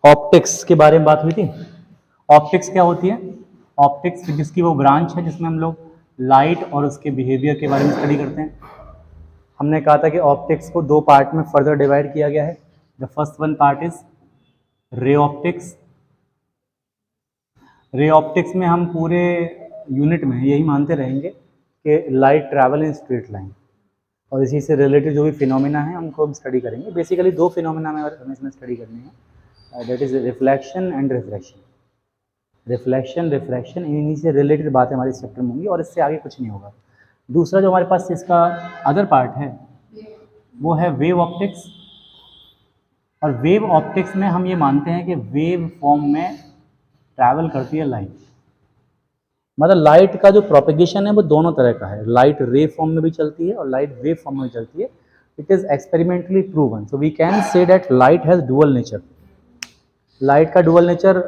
Optics के बारे में बात हुई थी। ऑप्टिक्स क्या होती है? ऑप्टिक्स जिसकी वो ब्रांच है जिसमें हम लोग लाइट और उसके बिहेवियर के बारे में स्टडी करते हैं। हमने कहा था कि ऑप्टिक्स को दो पार्ट में फर्दर डिवाइड किया गया है। The first one part is ray optics. Ray optics में हम पूरे यूनिट में यही मानते रहेंगे कि light travel in straight line, और इसी से रिलेटेड जो भी फिनोमिना है उनको हम स्टडी करेंगे। बेसिकली दो फिनोमिना में हमें इसमें स्टडी करनी है, that is reflection and refraction. Reflection refraction इन्हीं से रिलेटेड बातें हमारे इस चैप्टर में होंगी और इससे आगे कुछ नहीं होगा। दूसरा जो हमारे पास इसका अदर पार्ट है वो है वेव ऑप्टिक्स। और वेव ऑप्टिक्स में हम ये मानते हैं कि वेव फॉर्म में ट्रैवल करती है लाइट। मतलब लाइट का जो प्रोपेगेशन है वो दोनों तरह का है, लाइट रे फॉर्म में भी चलती है और लाइट वेव फॉर्म में भी चलती है। It is experimentally proven, so we can say that light has dual nature. Light का डुअल नेचर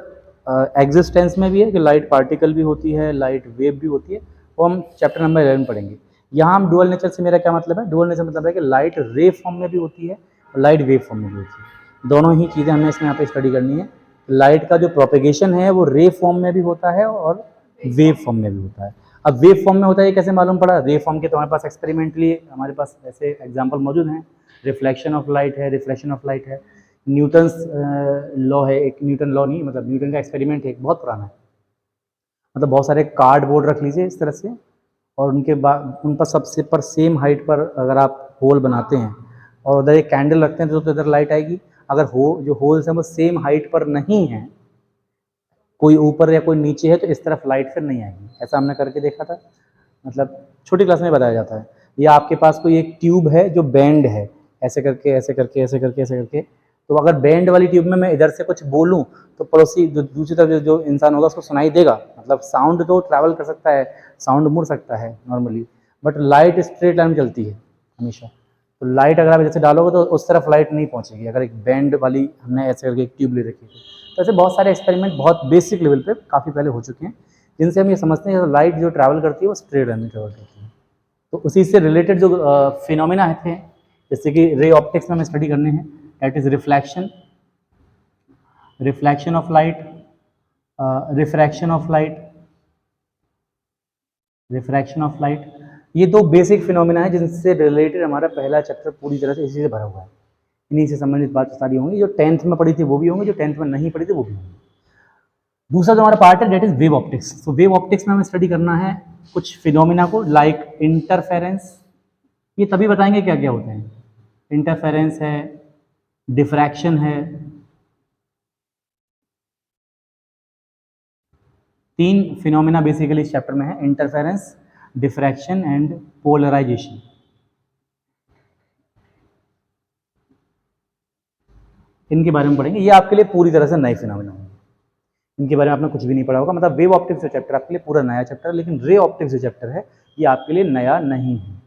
एग्जिस्टेंस में भी है कि लाइट पार्टिकल भी होती है, लाइट वेव भी होती है, वो हम चैप्टर नंबर 11 पढ़ेंगे। यहाँ हम डुअल नेचर से मेरा क्या मतलब है? डुअल नेचर मतलब है कि लाइट रे फॉर्म में भी होती है और लाइट वेव फॉर्म में भी होती है। दोनों ही चीज़ें हमें इसमें यहाँ पे स्टडी करनी है। लाइट का जो प्रोपेगेशन है वो रे फॉर्म में भी होता है और वेव फॉर्म में भी होता है। अब वेव फॉर्म में होता है ये कैसे मालूम पड़ा? रे फॉर्म के तो हमारे पास एक्सपेरिमेंटली हमारे पास ऐसे एग्जाम्पल मौजूद हैं। रिफ्लेक्शन ऑफ लाइट है, रिफ्लेक्शन ऑफ लाइट है, न्यूटन्स लॉ है, एक न्यूटन लॉ नहीं मतलब न्यूटन का एक्सपेरिमेंट है, एक बहुत पुराना है। मतलब बहुत सारे कार्डबोर्ड रख लीजिए इस तरह से, और उनके बाद उन पर सबसे पर सेम हाइट पर अगर आप होल बनाते हैं और उधर एक कैंडल रखते हैं तो इधर लाइट आएगी। अगर जो होल्स हैं वो सेम हाइट पर नहीं है, कोई ऊपर या कोई नीचे है, तो इस तरफ लाइट फिर नहीं आएगी। ऐसा हमने करके देखा था, मतलब छोटी क्लास में बताया जाता है। या आपके पास कोई एक ट्यूब है जो बैंड है, ऐसे करके ऐसे करके ऐसे करके ऐसे करके, तो अगर बैंड वाली ट्यूब में मैं इधर से कुछ बोलूं तो पड़ोसी दूसरी तरफ जो इंसान होगा उसको सुनाई देगा। मतलब साउंड तो ट्रैवल कर सकता है, साउंड मुड़ सकता है normally, but light straight line में चलती है हमेशा। तो लाइट अगर आप जैसे डालोगे तो उस तरफ लाइट नहीं पहुंचेगी, अगर एक बैंड वाली हमने ऐसे करके एक ट्यूब ले रखी है। तो ऐसे बहुत सारे एक्सपेरिमेंट बहुत बेसिक लेवल पे काफ़ी पहले हो चुके हैं, जिनसे हम ये समझते हैं कि लाइट जो ट्रैवल करती है वो स्ट्रेट लाइन में ट्रैवल करती है। तो उसी से रिलेटेड जो फिनोमिना थे, जैसे कि रे ऑप्टिक्स में हमें स्टडी करने हैं, that is reflection, reflection of light, refraction of light, refraction of light. ये दो बेसिक फिनोमिना है जिनसे रिलेटेड हमारा पहला चैप्टर पूरी तरह से इसी से भरा हुआ है। इन्हीं से संबंधित बात सारी होंगी, जो 10th में पढ़ी थी वो भी होंगी, जो 10th में नहीं पढ़ी थी वो भी होंगी। दूसरा जो हमारा पार्ट है डेट इज वेव ऑप्टिक्स। तो वेव ऑप्टिक्स में हमें स्टडी करना है कुछ फिनोमिना को, लाइक इंटरफेरेंस। ये तभी बताएंगे क्या क्या होते हैं। इंटरफेरेंस है, डिफ्रैक्शन है, तीन फिनोमिना बेसिकली इस चैप्टर में है, इंटरफेरेंस, डिफ्रैक्शन एंड पोलराइजेशन। इनके बारे में पढ़ेंगे। ये आपके लिए पूरी तरह से नए फिनोमिना होंगे, इनके बारे में आपने कुछ भी नहीं पढ़ा होगा। मतलब वेव ऑप्टिक्स जो चैप्टर आपके लिए पूरा नया चैप्टर है, लेकिन रे ऑप्टिक्स जो चैप्टर है ये आपके लिए नया नहीं है।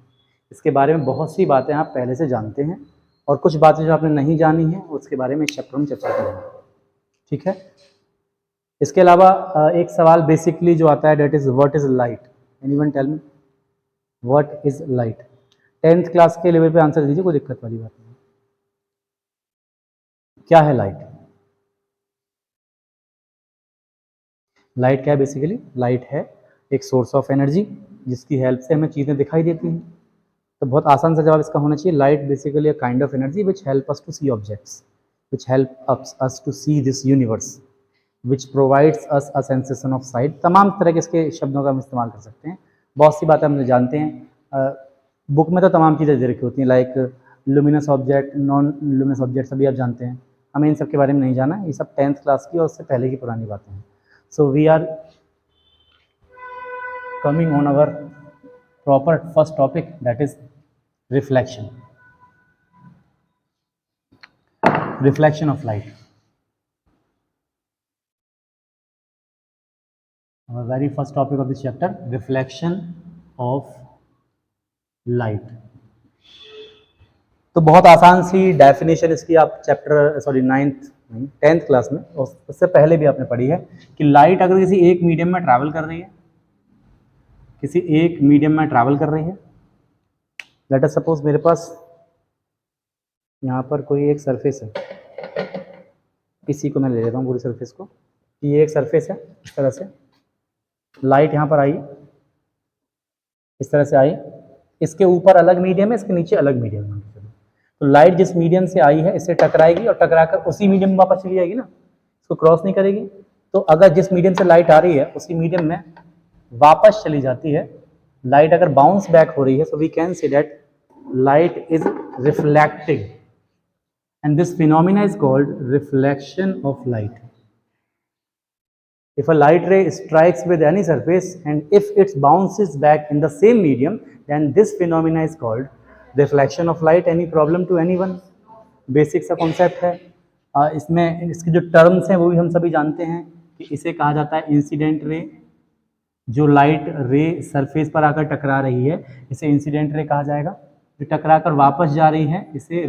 इसके बारे में बहुत सी बातें आप पहले से जानते हैं, और कुछ बातें जो आपने नहीं जानी हैं उसके बारे में इस चैप्टर में चर्चा करेंगे। ठीक है। इसके अलावा एक सवाल बेसिकली जो आता है, that is what is light. Anyone tell me what is light. 10th class के लेवल पे आंसर दीजिए, कोई दिक्कत वाली बात नहीं। क्या है लाइट? लाइट क्या है? बेसिकली लाइट है एक सोर्स ऑफ एनर्जी जिसकी हेल्प से हमें चीज़ें दिखाई देती हैं। तो बहुत आसान सा जवाब इसका होना चाहिए, light basically a kind of energy which help us to see objects, which help us to see this universe, which provides us a sensation of sight. तमाम तरह के इसके शब्दों का हम इस्तेमाल कर सकते हैं, बहुत सी बातें हम जानते हैं। बुक में तो तमाम चीज़ें दे रखी होती हैं, like luminous object, non luminous object, सभी आप जानते हैं। हमें इन सब के बारे में नहीं जाना, ये सब 10th क्लास की और उससे पहले की पुरानी बातें हैं। So we are coming on our proper first topic, that is reflection. Reflection of light. Our very first topic of this chapter, reflection of light. तो बहुत आसान सी डेफिनेशन इसकी आप चैप्टर 10th क्लास में और उससे पहले भी आपने पढ़ी है कि लाइट अगर किसी एक मीडियम में ट्रैवल कर रही है, किसी एक मीडियम में ट्रैवल कर रही है, लेट अस सपोज मेरे पास यहाँ पर कोई एक सरफेस है, इसी को मैं ले लेता हूँ पूरी सरफेस को। ये एक सरफेस है, इस तरह से लाइट यहाँ पर आई, इस तरह से आई, इसके ऊपर अलग मीडियम है, इसके नीचे अलग मीडियम है। तो लाइट जिस मीडियम से आई है इससे टकराएगी और टकराकर उसी मीडियम में वापस चली जाएगी ना, इसको क्रॉस नहीं करेगी। तो अगर जिस मीडियम से लाइट आ रही है उसी मीडियम में वापस चली जाती है, लाइट अगर बाउंस बैक हो रही है, so we can say that light is reflecting and this phenomena is called reflection of light. If a light ray strikes with any surface and if it bounces back in the same medium, then this phenomena is called reflection of light. Any problem to anyone? Basic सा concept है। इसमें इसके जो terms हैं वो भी हम सभी जानते हैं कि इसे कहा जाता है इंसिडेंट रे। जो लाइट रे सरफेस पर आकर टकरा रही है इसे इंसिडेंट रे कहा जाएगा। जो टकरा कर वापस जा रही है इसे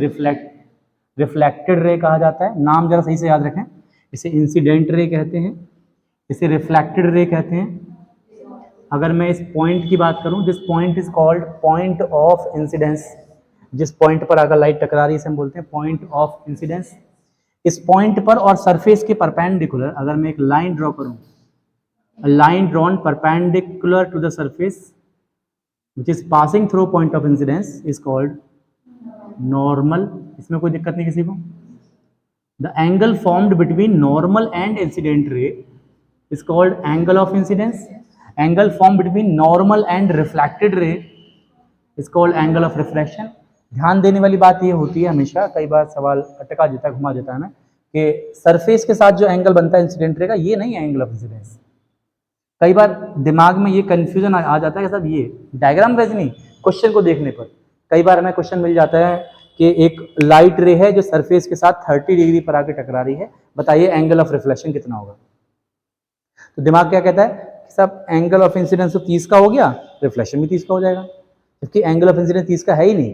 रिफ्लेक्टेड रे कहा जाता है। नाम जरा सही से याद रखें, इसे इंसिडेंट रे कहते हैं, इसे रिफ्लेक्टेड रे कहते हैं। अगर मैं इस पॉइंट की बात करूं, this point is called point of incidence. जिस पॉइंट पर अगर लाइट टकरा रही है इसे हम बोलते हैं पॉइंट ऑफ इंसिडेंस। इस पॉइंट पर और सरफेस के परपेंडिकुलर अगर मैं एक लाइन ड्रॉ करूं, line drawn perpendicular to the surface which is passing through point of incidence is called normal. इसमें कोई दिक्कत नहीं किसी को। The angle formed between normal and incident ray is called angle of incidence. Angle formed between normal and reflected ray is called angle of refraction. ध्यान देने वाली बात ये होती है हमेशा, कई बार सवाल अटका देता है, घुमा देता है ना, कि सरफेस के साथ जो एंगल बनता है इंसिडेंट रे का ये नहीं है एंगल ऑफ इंसिडेंस। कई बार दिमाग में ये कंफ्यूजन आ जाता है कि साहब ये डायग्राम वैसे नहीं, क्वेश्चन को देखने पर कई बार हमें क्वेश्चन मिल जाता है कि एक लाइट रे है जो सरफेस के साथ 30 डिग्री पर आके टकरा रही है, बताइए एंगल ऑफ रिफ्लेक्शन कितना होगा। तो दिमाग क्या कहता है कि सब एंगल ऑफ इंसिडेंस तो 30 का हो गया, रिफ्लेक्शन भी 30 का हो जाएगा, जबकि एंगल ऑफ इंसिडेंस 30 का है ही नहीं।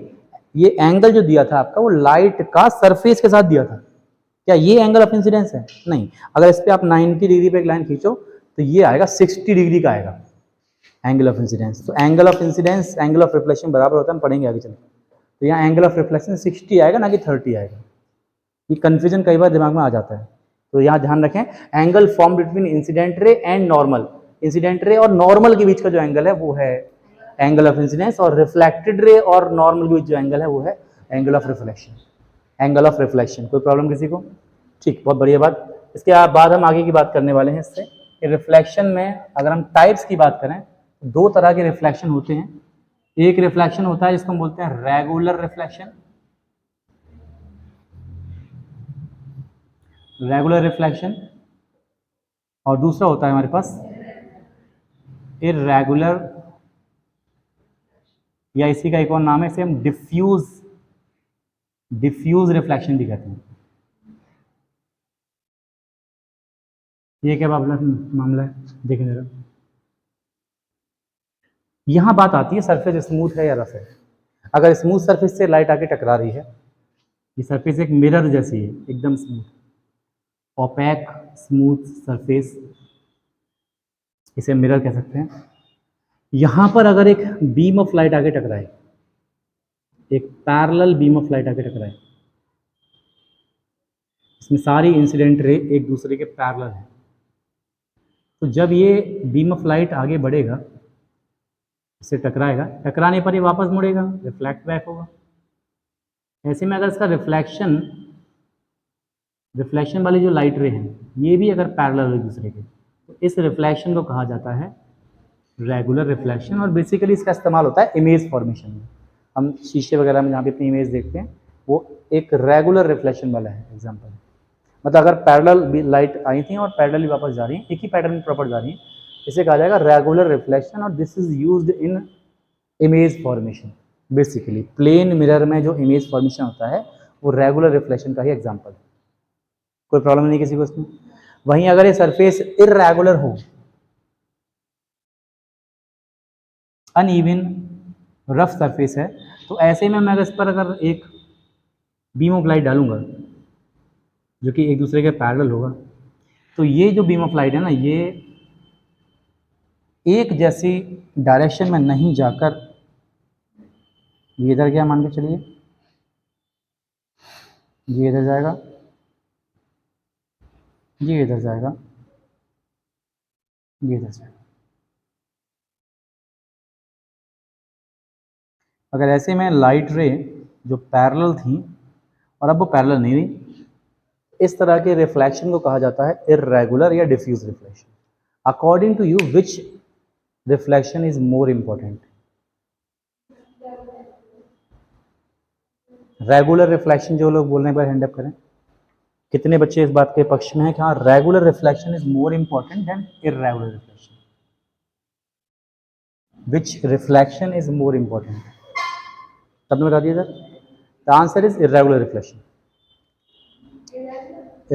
ये एंगल जो दिया था आपका वो लाइट का सरफेस के साथ दिया था। क्या ये एंगल ऑफ इंसिडेंस है? नहीं। अगर इस पर आप 90 डिग्री पे एक लाइन खींचो तो ये आएगा 60 डिग्री का आएगा एंगल ऑफ इंसिडेंस। तो angle of incidence angle of reflection बराबर होता है, हम पढ़ेंगे आगे चलकर। तो यहाँ एंगल ऑफ रिफ्लेक्शन 60 आएगा ना कि 30 आएगा। ये कंफ्यूजन कई बार दिमाग में आ जाता है, तो यहाँ ध्यान रखें angle form between incident ray and normal. Incident ray और नॉर्मल के बीच का जो एंगल है वो है एंगल ऑफ इंसिडेंस, और रिफ्लेक्टेड रे और नॉर्मल के बीच जो एंगल है वो है angle of reflection. Angle of reflection, कोई प्रॉब्लम किसी को? ठीक, बहुत बढ़िया बात। इसके बाद हम आगे की बात करने वाले हैं इससे कि रिफ्लेक्शन में अगर हम टाइप्स की बात करें तो दो तरह के रिफ्लेक्शन होते हैं। एक रिफ्लेक्शन होता है जिसको हम बोलते हैं रेगुलर रिफ्लेक्शन, रेगुलर रिफ्लेक्शन, और दूसरा होता है हमारे पास इर्रेगुलर, या इसी का एक और नाम है, इसे हम डिफ्यूज रिफ्लेक्शन भी कहते हैं। ये क्या मामला है, देखें जरा। यहां बात आती है सरफेस स्मूथ है या रफ है। अगर स्मूथ सरफेस से लाइट आके टकरा रही है, ये सरफेस एक मिरर जैसी है, एकदम स्मूथ, ओपैक स्मूथ सरफेस, इसे मिरर कह सकते हैं। यहां पर अगर एक बीम ऑफ लाइट आके टकराए, एक पैरेलल बीम ऑफ लाइट आके टकराए, इसमें सारी इंसिडेंट रे एक दूसरे के पैरेलल है, तो जब ये बीम ऑफ लाइट आगे बढ़ेगा, इससे टकराएगा, टकराने पर ये वापस मुड़ेगा, रिफ्लेक्ट बैक होगा। ऐसे में अगर इसका रिफ्लेक्शन वाली जो लाइट रे हैं ये भी अगर पैरेलल है एक दूसरे के, तो इस रिफ्लेक्शन को कहा जाता है रेगुलर रिफ्लेक्शन। और बेसिकली इसका इस्तेमाल होता है इमेज फॉर्मेशन में। हम शीशे वगैरह में जहाँ पे अपनी इमेज देखते हैं वो एक रेगुलर रिफ्लेक्शन वाला है एग्जाम्पल। मतलब अगर पैरेलल लाइट आई थी और पैरेलली वापस जा रही हैं, एक ही पैटर्न प्रॉपर जा रही हैं, इसे कहा जाएगा रेगुलर रिफ्लेक्शन, और this is used in image formation. Basically plane mirror में जो इमेज फॉर्मेशन होता है वो रेगुलर रिफ्लेक्शन का ही एग्जाम्पल है। कोई प्रॉब्लम नहीं किसी को इसमें। वहीं अगर ये सरफेस इर्रेगुलर हो, अनइवन रफ सरफेस है, तो ऐसे में मैं इस पर अगर एक बीम ऑफ लाइट डालूंगा जो कि एक दूसरे के पैरेलल होगा, तो ये जो बीम ऑफ लाइट है ना, ये एक जैसी डायरेक्शन में नहीं जाकर ये इधर क्या मान के चलिए, ये इधर जाएगा, ये इधर जाएगा, ये इधर जाएगा। अगर ऐसे में लाइट रे जो पैरेलल थी और अब वो पैरेलल नहीं रही, इस तरह के रिफ्लेक्शन को कहा जाता है इर्रेगुलर या diffuse reflection. According to you which reflection is more important? Regular reflection जो लोग बोल रहे हैं, एक बार हैंड अप करें। कितने बच्चे इस बात के पक्ष में हैं कि हाँ regular reflection is more important than irregular reflection? Which reflection is more important? सबने बता दिया sir. The answer is irregular reflection.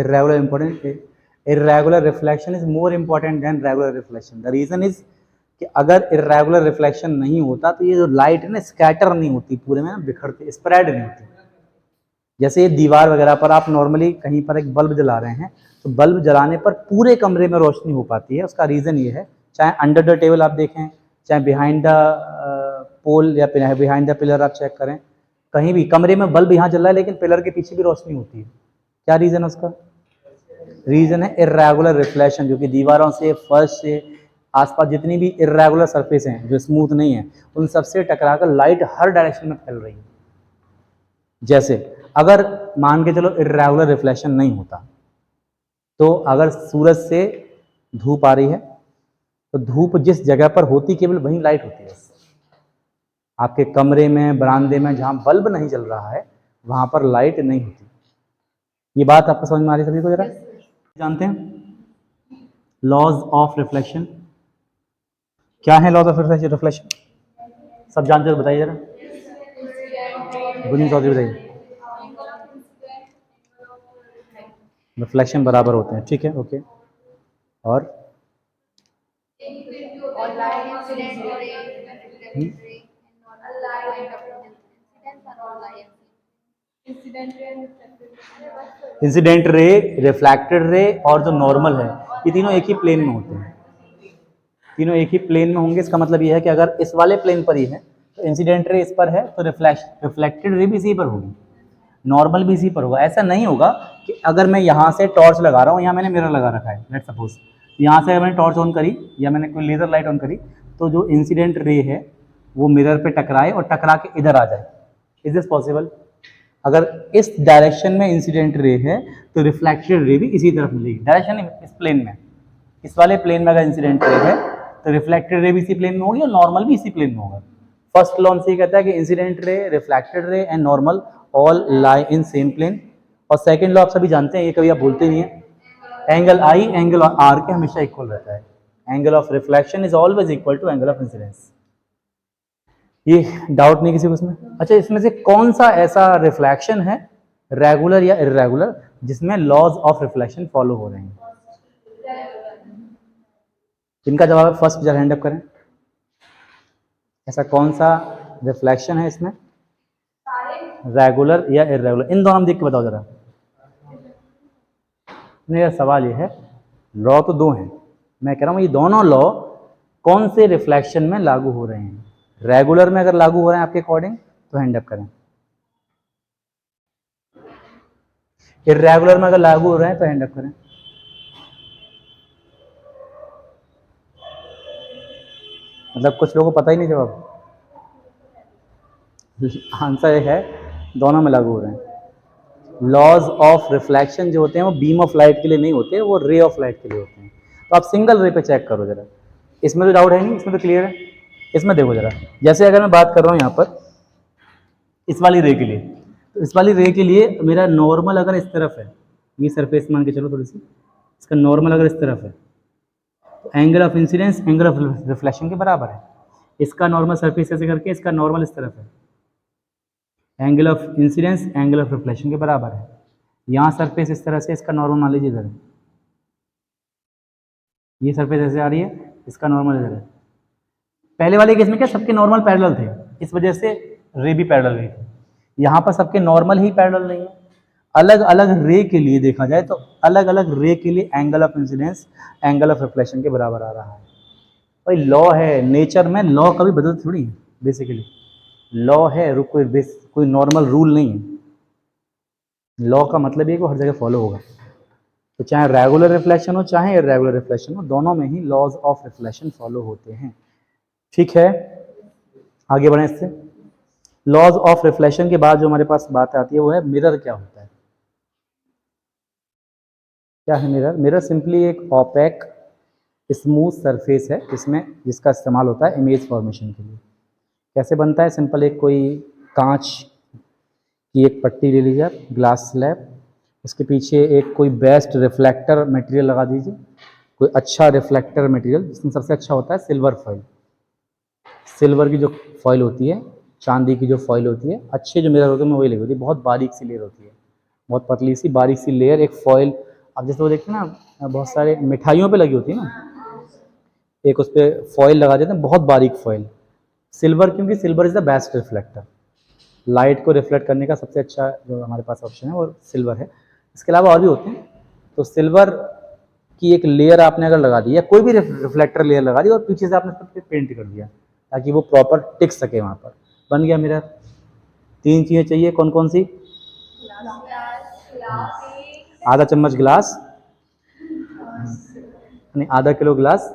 irregular important irregular reflection is more important than regular reflection. The reason is कि अगर irregular reflection नहीं होता तो ये जो लाइट है ना स्कैटर नहीं होती, पूरे में ना बिखरती, स्प्रेड नहीं होती। जैसे ये दीवार वगैरह पर आप नॉर्मली कहीं पर एक बल्ब जला रहे हैं तो बल्ब जलाने पर पूरे कमरे में रोशनी हो पाती है। उसका रीज़न ये है, चाहे अंडर द टेबल आप देखें, चाहे बिहाइंड द पोल या बिहाइंड द पिलर आप चेक करें, कहीं भी कमरे में बल्ब यहाँ जल रहा है लेकिन पिलर के पीछे भी रोशनी होती है। क्या रीज़न है उसका? रीज़न है इर्रेगुलर रिफ्लेक्शन, जो कि दीवारों से, फर्श से, आसपास जितनी भी इर्रेगुलर सरफेस हैं जो स्मूथ नहीं है, उन सबसे टकराकर लाइट हर डायरेक्शन में फैल रही है। जैसे अगर मान के चलो इर्रेगुलर रिफ्लेक्शन नहीं होता तो अगर सूरज से धूप आ रही है तो धूप जिस जगह पर होती केवल वहीं लाइट होती है। आपके कमरे में, बरामदे में जहाँ बल्ब नहीं जल रहा है वहाँ पर लाइट नहीं होती। ये बात आपको समझ में आ रही है सभी को? जरा जानते हैं लॉज ऑफ रिफ्लेक्शन क्या है? लॉज ऑफ रिफ्लेक्शन सब जानते हो, बताइए जरा। गुनी चौधरी बताइए। रिफ्लेक्शन बराबर होते हैं, ठीक है, ओके। और इंसिडेंट रे, रिफ्लेक्टेड रे और जो नॉर्मल है, ये तीनों एक ही प्लेन में होते हैं। तीनों एक ही प्लेन में होंगे। इसका मतलब ये है कि अगर इस वाले प्लेन पर ही है तो इंसिडेंट रे इस पर है तो रिफ्लेक्टेड रे भी इसी पर होगी, नॉर्मल भी इसी पर होगा। ऐसा नहीं होगा कि अगर मैं यहाँ से टॉर्च लगा रहा हूँ, यहाँ मैंने मिरर लगा रखा है, लेट्स सपोज यहाँ से मैंने टॉर्च ऑन करी या मैंने कोई लेजर लाइट ऑन करी तो जो इंसिडेंट रे है वो मिरर पे टकराए और टकरा के इधर आ जाए। Is this possible? अगर इस डायरेक्शन में इंसिडेंट रे है तो रिफ्लेक्टेड रे भी इसी तरफ मिलेगी, डायरेक्शन नहीं, इस प्लेन में, इस वाले प्लेन में अगर इंसिडेंट रे है तो रिफ्लेक्टेड रे भी इसी प्लेन में होगी और नॉर्मल भी इसी प्लेन में होगा। फर्स्ट लॉ से कहता है कि incident ray, reflected ray and normal all lie in same plane. और सेकंड लॉ आप सभी जानते हैं, ये कभी आप बोलते नहीं है, एंगल आई एंगल आर के हमेशा इक्वल रहता है। Angle of reflection is always equal to angle of incidence. ये डाउट नहीं किसी को इसमें? अच्छा, इसमें से कौन सा ऐसा रिफ्लेक्शन है रेगुलर या इर्रेगुलर जिसमें लॉज ऑफ रिफ्लेक्शन फॉलो हो रहे हैं? इनका जवाब है फर्स्ट, जरा हैंड अप करें। ऐसा कौन सा रिफ्लेक्शन है इसमें, रेगुलर या इर्रेगुलर? इन दोनों में देख के बताओ जरा। मेरा सवाल ये है, लॉ तो दो हैं, मैं कह रहा हूँ ये दोनों लॉ कौन से रिफ्लेक्शन में लागू हो रहे हैं? रेगुलर में अगर लागू हो रहे हैं आपके अकॉर्डिंग तो हैंड अप करें, इर्रेगुलर में अगर लागू हो रहे हैं तो हैंड अप करें। मतलब कुछ लोगों को पता ही नहीं जवाब। आंसर ये है दोनों में लागू हो रहे हैं। लॉज ऑफ रिफ्लेक्शन जो होते हैं वो बीम ऑफ लाइट के लिए नहीं होते, वो रे ऑफ लाइट के लिए होते हैं। तो आप सिंगल रे पे चेक करो जरा, इसमें तो डाउट है नहीं, इसमें तो क्लियर है। इसमें देखो जरा, जैसे अगर मैं बात कर रहा हूँ यहाँ पर इस वाली रे के लिए, तो इस वाली रे के लिए मेरा नॉर्मल अगर इस तरफ है, ये सरफेस मान के चलो थोड़ी सी, इसका नॉर्मल अगर इस तरफ है तो angle of incidence angle of reflection के बराबर है। इसका नॉर्मल सरफेस ऐसे करके इसका नॉर्मल इस तरफ है, angle of incidence angle of reflection के बराबर है। यहाँ सरफेस इस तरह से, इसका नॉर्मल मान लीजिए इधर है, ये सरफेस ऐसे आ रही है, इसका नॉर्मल इधर है। पहले वाले केस में क्या सबके नॉर्मल पैरेलल थे, इस वजह से रे भी पैरेलल हुई थी। यहाँ पर सबके नॉर्मल ही पैरेलल नहीं है। अलग अलग रे के लिए देखा जाए तो अलग अलग रे के लिए angle of incidence angle of reflection के बराबर आ रहा है। भाई लॉ है, नेचर में लॉ कभी बदलती थोड़ी है, बेसिकली लॉ है, कोई नॉर्मल रूल नहीं है। लॉ का मतलब ये कि हर जगह फॉलो होगा। तो चाहे रेगुलर रिफ्लेक्शन हो चाहे इरेगुलर रिफ्लेक्शन हो, दोनों में ही लॉज ऑफ रिफ्लेक्शन फॉलो होते हैं। ठीक है, आगे बढ़ें इससे। लॉज ऑफ रिफ्लेक्शन के बाद जो हमारे पास बात आती है वो है मिरर क्या होता है। क्या है मिरर? मिरर सिंपली एक ओपेक स्मूथ सरफेस है जिसका इस्तेमाल होता है इमेज फॉर्मेशन के लिए। कैसे बनता है? सिंपल एक कोई कांच की एक पट्टी ले लीजिए आप, ग्लास स्लैब, उसके पीछे एक कोई बेस्ट रिफ्लेक्टर मटेरियल लगा दीजिए, कोई अच्छा रिफ्लेक्टर मटेरियल, जिसमें सबसे अच्छा होता है सिल्वर फॉइल। सिल्वर की जो फॉइल होती है, चांदी की जो फॉइल होती है, अच्छे जो मिरर होते हैं वही लगी होती है, बहुत बारीक सी लेयर होती है, बहुत पतली सी बारीक सी लेयर, एक फॉइल। अब जैसे वो देखते हैं ना बहुत सारे मिठाइयों पे लगी होती है ना, एक उस पर फॉइल लगा देते हैं, बहुत बारीक फॉइल। सिल्वर, क्योंकि silver is the best reflector, light को रिफ्लेक्ट करने का सबसे अच्छा जो हमारे पास ऑप्शन है वो सिल्वर है। इसके अलावा और भी होते हैं। तो सिल्वर की एक लेयर आपने अगर लगा दी या कोई भी रिफ्लेक्टर लेयर लगा दी और पीछे से आपने सब पे पेंट कर दिया ताकि वो प्रॉपर टिक सके वहाँ पर, बन गया मिरर। 3 चीज़ें चाहिए, कौन कौन सी? आधा चम्मच ग्लास, नहीं आधा किलो ग्लास,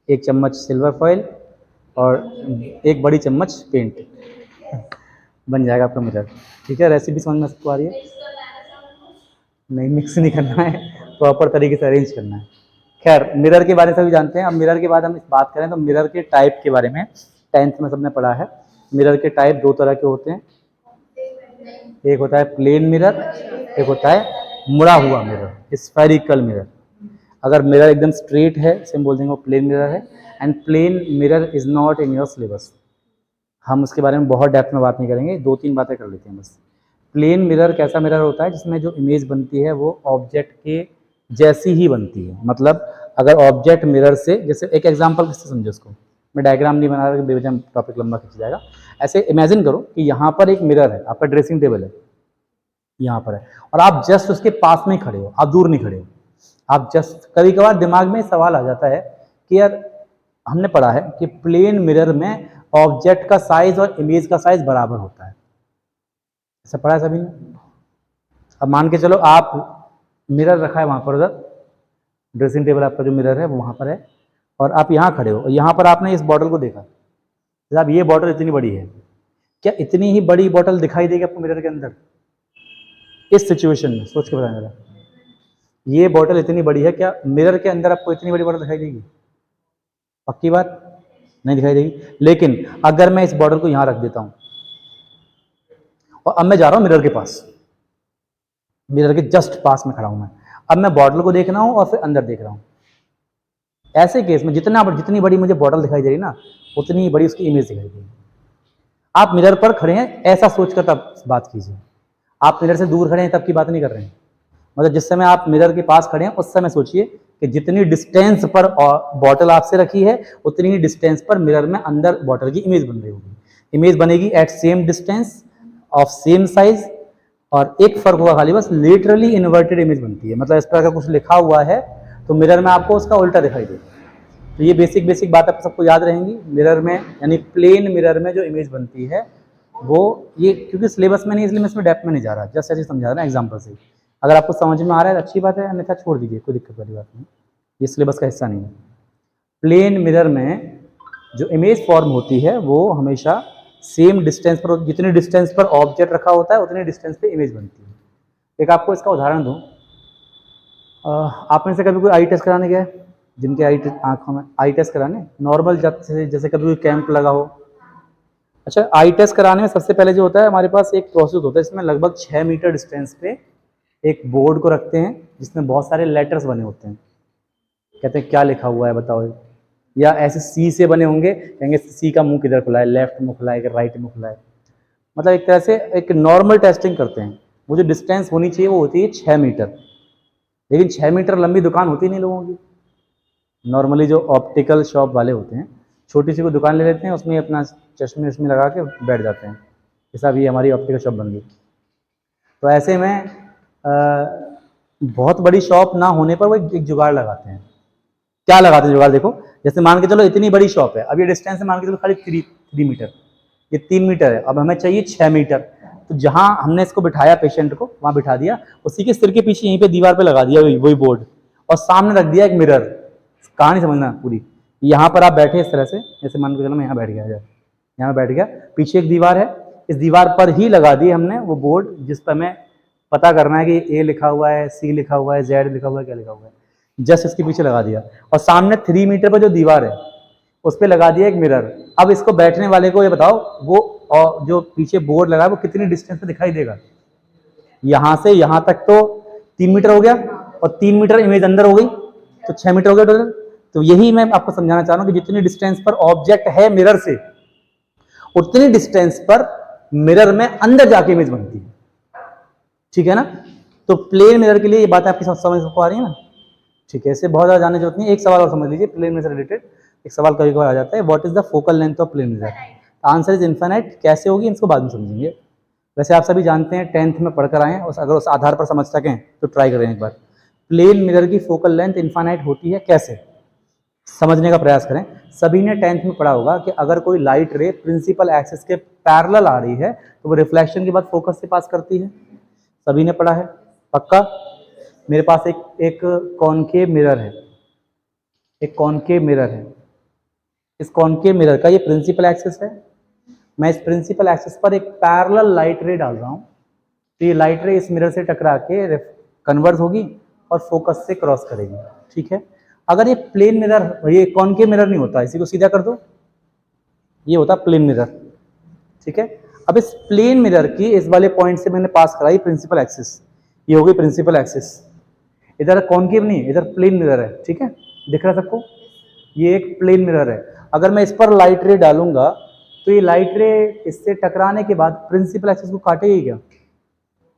1 चम्मच सिल्वर फॉइल और 1 बड़ी चम्मच पेंट, बन जाएगा आपका मिरर। ठीक है, रेसिपी समझ में सबको आ रही है? नहीं, मिक्स नहीं करना है, प्रॉपर तरीके से अरेंज करना है। खैर, मिरर के बारे में सभी जानते हैं। अब मिरर के बाद हम इस बात करें तो मिरर के टाइप के बारे में 10th में सबने पढ़ा है। मिरर के टाइप 2 तरह के होते हैं, एक होता है प्लेन मिरर, एक होता है मुड़ा हुआ मिरर, स्फेरिकल मिरर। अगर मिरर एकदम स्ट्रेट है इसे हम बोल देंगे प्लेन मिरर है। And plane mirror is not in your syllabus, हम उसके बारे में बहुत डेप्थ में बात नहीं करेंगे, 2-3 बातें कर लेते हैं बस। प्लेन मिरर कैसा मिरर होता है? जिसमें जो इमेज बनती है वो ऑब्जेक्ट के जैसी ही बनती है। मतलब अगर ऑब्जेक्ट मिरर से, जैसे एक एग्जांपल किससे समझो उसको, मैं डायग्राम नहीं बना रहा, बेवजह टॉपिक लंबा खिंच जाएगा। ऐसे इमेजिन करो कि यहाँ पर एक मिरर है, आपका ड्रेसिंग टेबल है यहाँ पर है, और आप जस्ट उसके पास में खड़े हो, आप दूर नहीं खड़े हो, आप जस्ट। कभी कभार दिमाग में सवाल आ जाता है कि यार हमने पढ़ा है कि प्लेन मिरर में ऑब्जेक्ट का साइज और इमेज का साइज बराबर होता है, ऐसा पढ़ा है सभी ने? अब मान के चलो आप मिरर रखा है वहां पर, उधर ड्रेसिंग टेबल आपका जो मिरर है वो वहां पर है, और आप यहाँ खड़े हो और यहाँ पर आपने इस बॉटल को देखा, अब ये बॉटल इतनी बड़ी है, क्या इतनी ही बड़ी बॉटल दिखाई देगी आपको मिरर के अंदर? इस सिचुएशन में सोच के बताना जरा, ये बॉटल इतनी बड़ी है, क्या मिरर के अंदर आपको इतनी बड़ी बॉटल दिखाई देगी? पक्की बात, नहीं दिखाई देगी। लेकिन अगर मैं इस बॉटल को यहां रख देता हूं और अब मैं जा रहा हूं मिरर के पास, मिरर के जस्ट पास में खड़ा हूं मैं, अब मैं बॉटल को देख रहा हूं और फिर अंदर देख रहा हूं। ऐसे केस में जितनी बड़ी मुझे बॉटल दिखाई दे रही ना, उतनी बड़ी उसकी इमेज दिखाई देगी। आप मिरर पर खड़े हैं ऐसा सोचकर तब बात कीजिए, आप मिरर से दूर खड़े हैं तब की बात नहीं कर रहे हैं। मतलब जिस समय आप मिरर के पास खड़े हैं उस समय सोचिए कि जितनी डिस्टेंस पर बॉटल आपसे रखी है उतनी ही डिस्टेंस पर मिरर में अंदर बॉटल की इमेज बन रही होगी। इमेज बनेगी at same distance of same size, और एक फर्क होगा खाली, बस लिटरली इन्वर्टेड इमेज बनती है। मतलब इस पर अगर कुछ लिखा हुआ है तो मिरर में आपको उसका उल्टा दिखाई देगा। तो ये बेसिक बात आप सबको याद रहेंगी। मिरर में यानी प्लेन मिरर में जो इमेज बनती है वो, ये क्योंकि सिलेबस में नहीं इसलिए मैं इसमें डेप्थ में नहीं जा रहा, जस्ट ऐसे समझा रहा ना एग्जाम्पल से। अगर आपको समझ में आ रहा है तो अच्छी बात है, अन्यथा छोड़ दीजिए, कोई दिक्कत वाली बात नहीं, ये सिलेबस का हिस्सा नहीं है। प्लेन मिरर में जो इमेज फॉर्म होती है वो हमेशा सेम डिस्टेंस पर, जितनी डिस्टेंस पर ऑब्जेक्ट रखा होता है उतनी डिस्टेंस पे इमेज बनती है। एक आपको इसका उदाहरण दूं, आप में से कभी कोई आई टेस्ट कराने गया है? जिनके आंखों में आई टेस्ट कराने नॉर्मल, जैसे कभी कोई कैंप लगा हो। अच्छा, आई टेस्ट कराने में सबसे पहले जो होता है हमारे पास एक प्रोसेस होता है, इसमें लगभग 6 मीटर डिस्टेंस पे एक बोर्ड को रखते हैं जिसमें बहुत सारे लेटर्स बने होते हैं। कहते हैं क्या लिखा हुआ है बताओ, या ऐसे सी से बने होंगे, कहेंगे सी का मुंह किधर खुला है, लेफ्ट में खुला है कि राइट में खुला है। मतलब एक तरह से एक नॉर्मल टेस्टिंग करते हैं। वो जो डिस्टेंस होनी चाहिए वो होती है 6 मीटर, लेकिन 6 मीटर लंबी दुकान होती नहीं लोगों की। नॉर्मली जो ऑप्टिकल शॉप वाले होते हैं, छोटी सी कोई दुकान ले लेते हैं, उसमें अपना चश्मे वश्मे लगा के बैठ जाते हैं, जैसा भी हमारी ऑप्टिकल शॉप बन गई। तो ऐसे में बहुत बड़ी शॉप ना होने पर वो एक जुगाड़ लगाते हैं। क्या लगाते हैं जुगाड़? देखो, जैसे मान के चलो इतनी बड़ी शॉप है, अब ये डिस्टेंस मान के चलो खाली 3 मीटर, ये 3 मीटर है, अब हमें चाहिए 6 मीटर। तो जहां हमने इसको बिठाया पेशेंट को वहां बिठा दिया, उसी के सिर के पीछे यहीं पे दीवार पे लगा दिया वही बोर्ड, और सामने रख दिया एक मिरर। कहानी समझना पूरी। यहाँ पर आप बैठे इस तरह से, जैसे मान के चलो मैं यहाँ बैठ गया, यहाँ बैठ गया, पीछे एक दीवार है, इस दीवार पर ही लगा दिए हमने वो बोर्ड जिस पर हमें पता करना है कि ए लिखा हुआ है, सी लिखा हुआ है, जेड लिखा हुआ है, क्या लिखा हुआ है, जस्ट इसके पीछे लगा दिया। और सामने 3 मीटर पर जो दीवार है उस पर लगा दिया एक मिरर। अब इसको बैठने वाले को ये बताओ वो और जो पीछे बोर्ड लगा है वो कितनी डिस्टेंस पे दिखाई देगा। यहां से यहां तक तो 3 मीटर हो गया, और 3 मीटर इमेज अंदर हो गई तो 6 मीटर हो गया टोटल। तो यही मैं आपको समझाना चाह रहा हूं कि जितनी डिस्टेंस पर ऑब्जेक्ट है मिरर से, उतनी डिस्टेंस पर मिरर में अंदर जाके इमेज बनती है। ठीक है ना। तो प्लेन मिरर के लिए ये बात आपकी समझ को आ रही है ना। ठीक है, इससे बहुत ज्यादा जानने की जरूरत नहीं। एक सवाल और समझ लीजिए प्लेन मिरर से रिलेटेड। एक सवाल कभी कभार आ जाता है, what is the focal length of plane mirror. Answer is infinite. कैसे होगी इसको बाद में समझेंगे। वैसे आप सभी जानते हैं, 10th में पढ़कर आए हैं, अगर उस आधार पर समझ सकें तो ट्राई करें एक बार। प्लेन मिरर की फोकल लेंथ इनफाइनाइट होती है, कैसे समझने का प्रयास करें। सभी ने 10th में पढ़ा होगा कि अगर कोई लाइट रे प्रिंसिपल एक्सिस के पैरेलल आ रही है तो वो रिफ्लेक्शन के बाद फोकस से पास करती है। सभी ने पढ़ा है पक्का। मेरे पास एक कॉनकेव मिरर है, एक कॉनकेव मिरर है। इस कॉनकेव मिरर का ये प्रिंसिपल एक्सिस है। मैं इस प्रिंसिपल एक्सिस पर एक पैरेलल लाइट रे डाल रहा हूं, तो ये लाइट रे इस मिरर से टकरा के कन्वर्ज होगी और फोकस से क्रॉस करेगी। ठीक है। अगर ये प्लेन मिरर, ये कॉनकेव मिरर नहीं होता, इसी को सीधा कर दो, ये होता प्लेन मिरर। ठीक है। अब इस प्लेन मिरर की इस वाले पॉइंट से मैंने पास कराई प्रिंसिपल एक्सिस, ये हो गई प्रिंसिपल एक्सिस। इधर कॉनकेव नहीं है, इधर प्लेन मिरर है। ठीक है, दिख रहा है सबको। ये एक प्लेन मिरर है। अगर मैं इस पर लाइट रे डालूंगा तो ये लाइट रे इससे टकराने के बाद प्रिंसिपल एक्सिस को काटेगी क्या?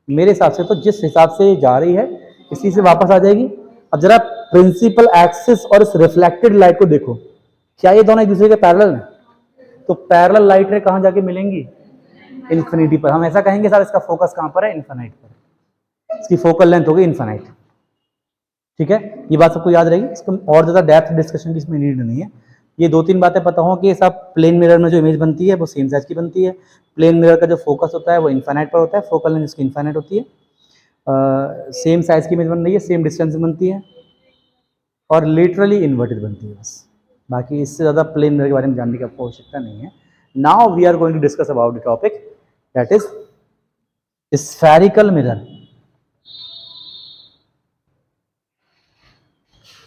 मेरे हिसाब से तो जिस हिसाब से जा रही है इसी से वापस आ जाएगी। अब जरा प्रिंसिपल एक्सिस और इस रिफ्लेक्टेड लाइट को देखो, क्या ये दोनों एक दूसरे के पैरेलल हैं? तो पैरेलल लाइट रे कहां जाके मिलेंगी? इन्फिनिटी पर। हम ऐसा कहेंगे सर इसका फोकस कहां पर है? इन्फिनाइट पर। इसकी फोकल लेंथ होगी इन्फिनाइट। ठीक है, ये बात सबको याद रहेगी। इसको और ज्यादा डेप्थ डिस्कशन की इसमें नीड नहीं है। ये 2-3 बातें पता हो कि सब प्लेन मिरर में जो इमेज बनती है वो सेम साइज की बनती है। प्लेन मिरर का जो फोकस होता है वो इन्फिनाइट पर होता है, फोकल लेंथ इसकी इन्फिनाइट होती है। सेम साइज की इमेज बन रही है, सेम डिस्टेंस में बनती है, और लिटरली इन्वर्टेड बनती है बस। बाकी इससे ज़्यादा प्लेन मिरर के बारे में जानने की आपको आवश्यकता नहीं है। Now we are going to discuss about the topic that is spherical mirror.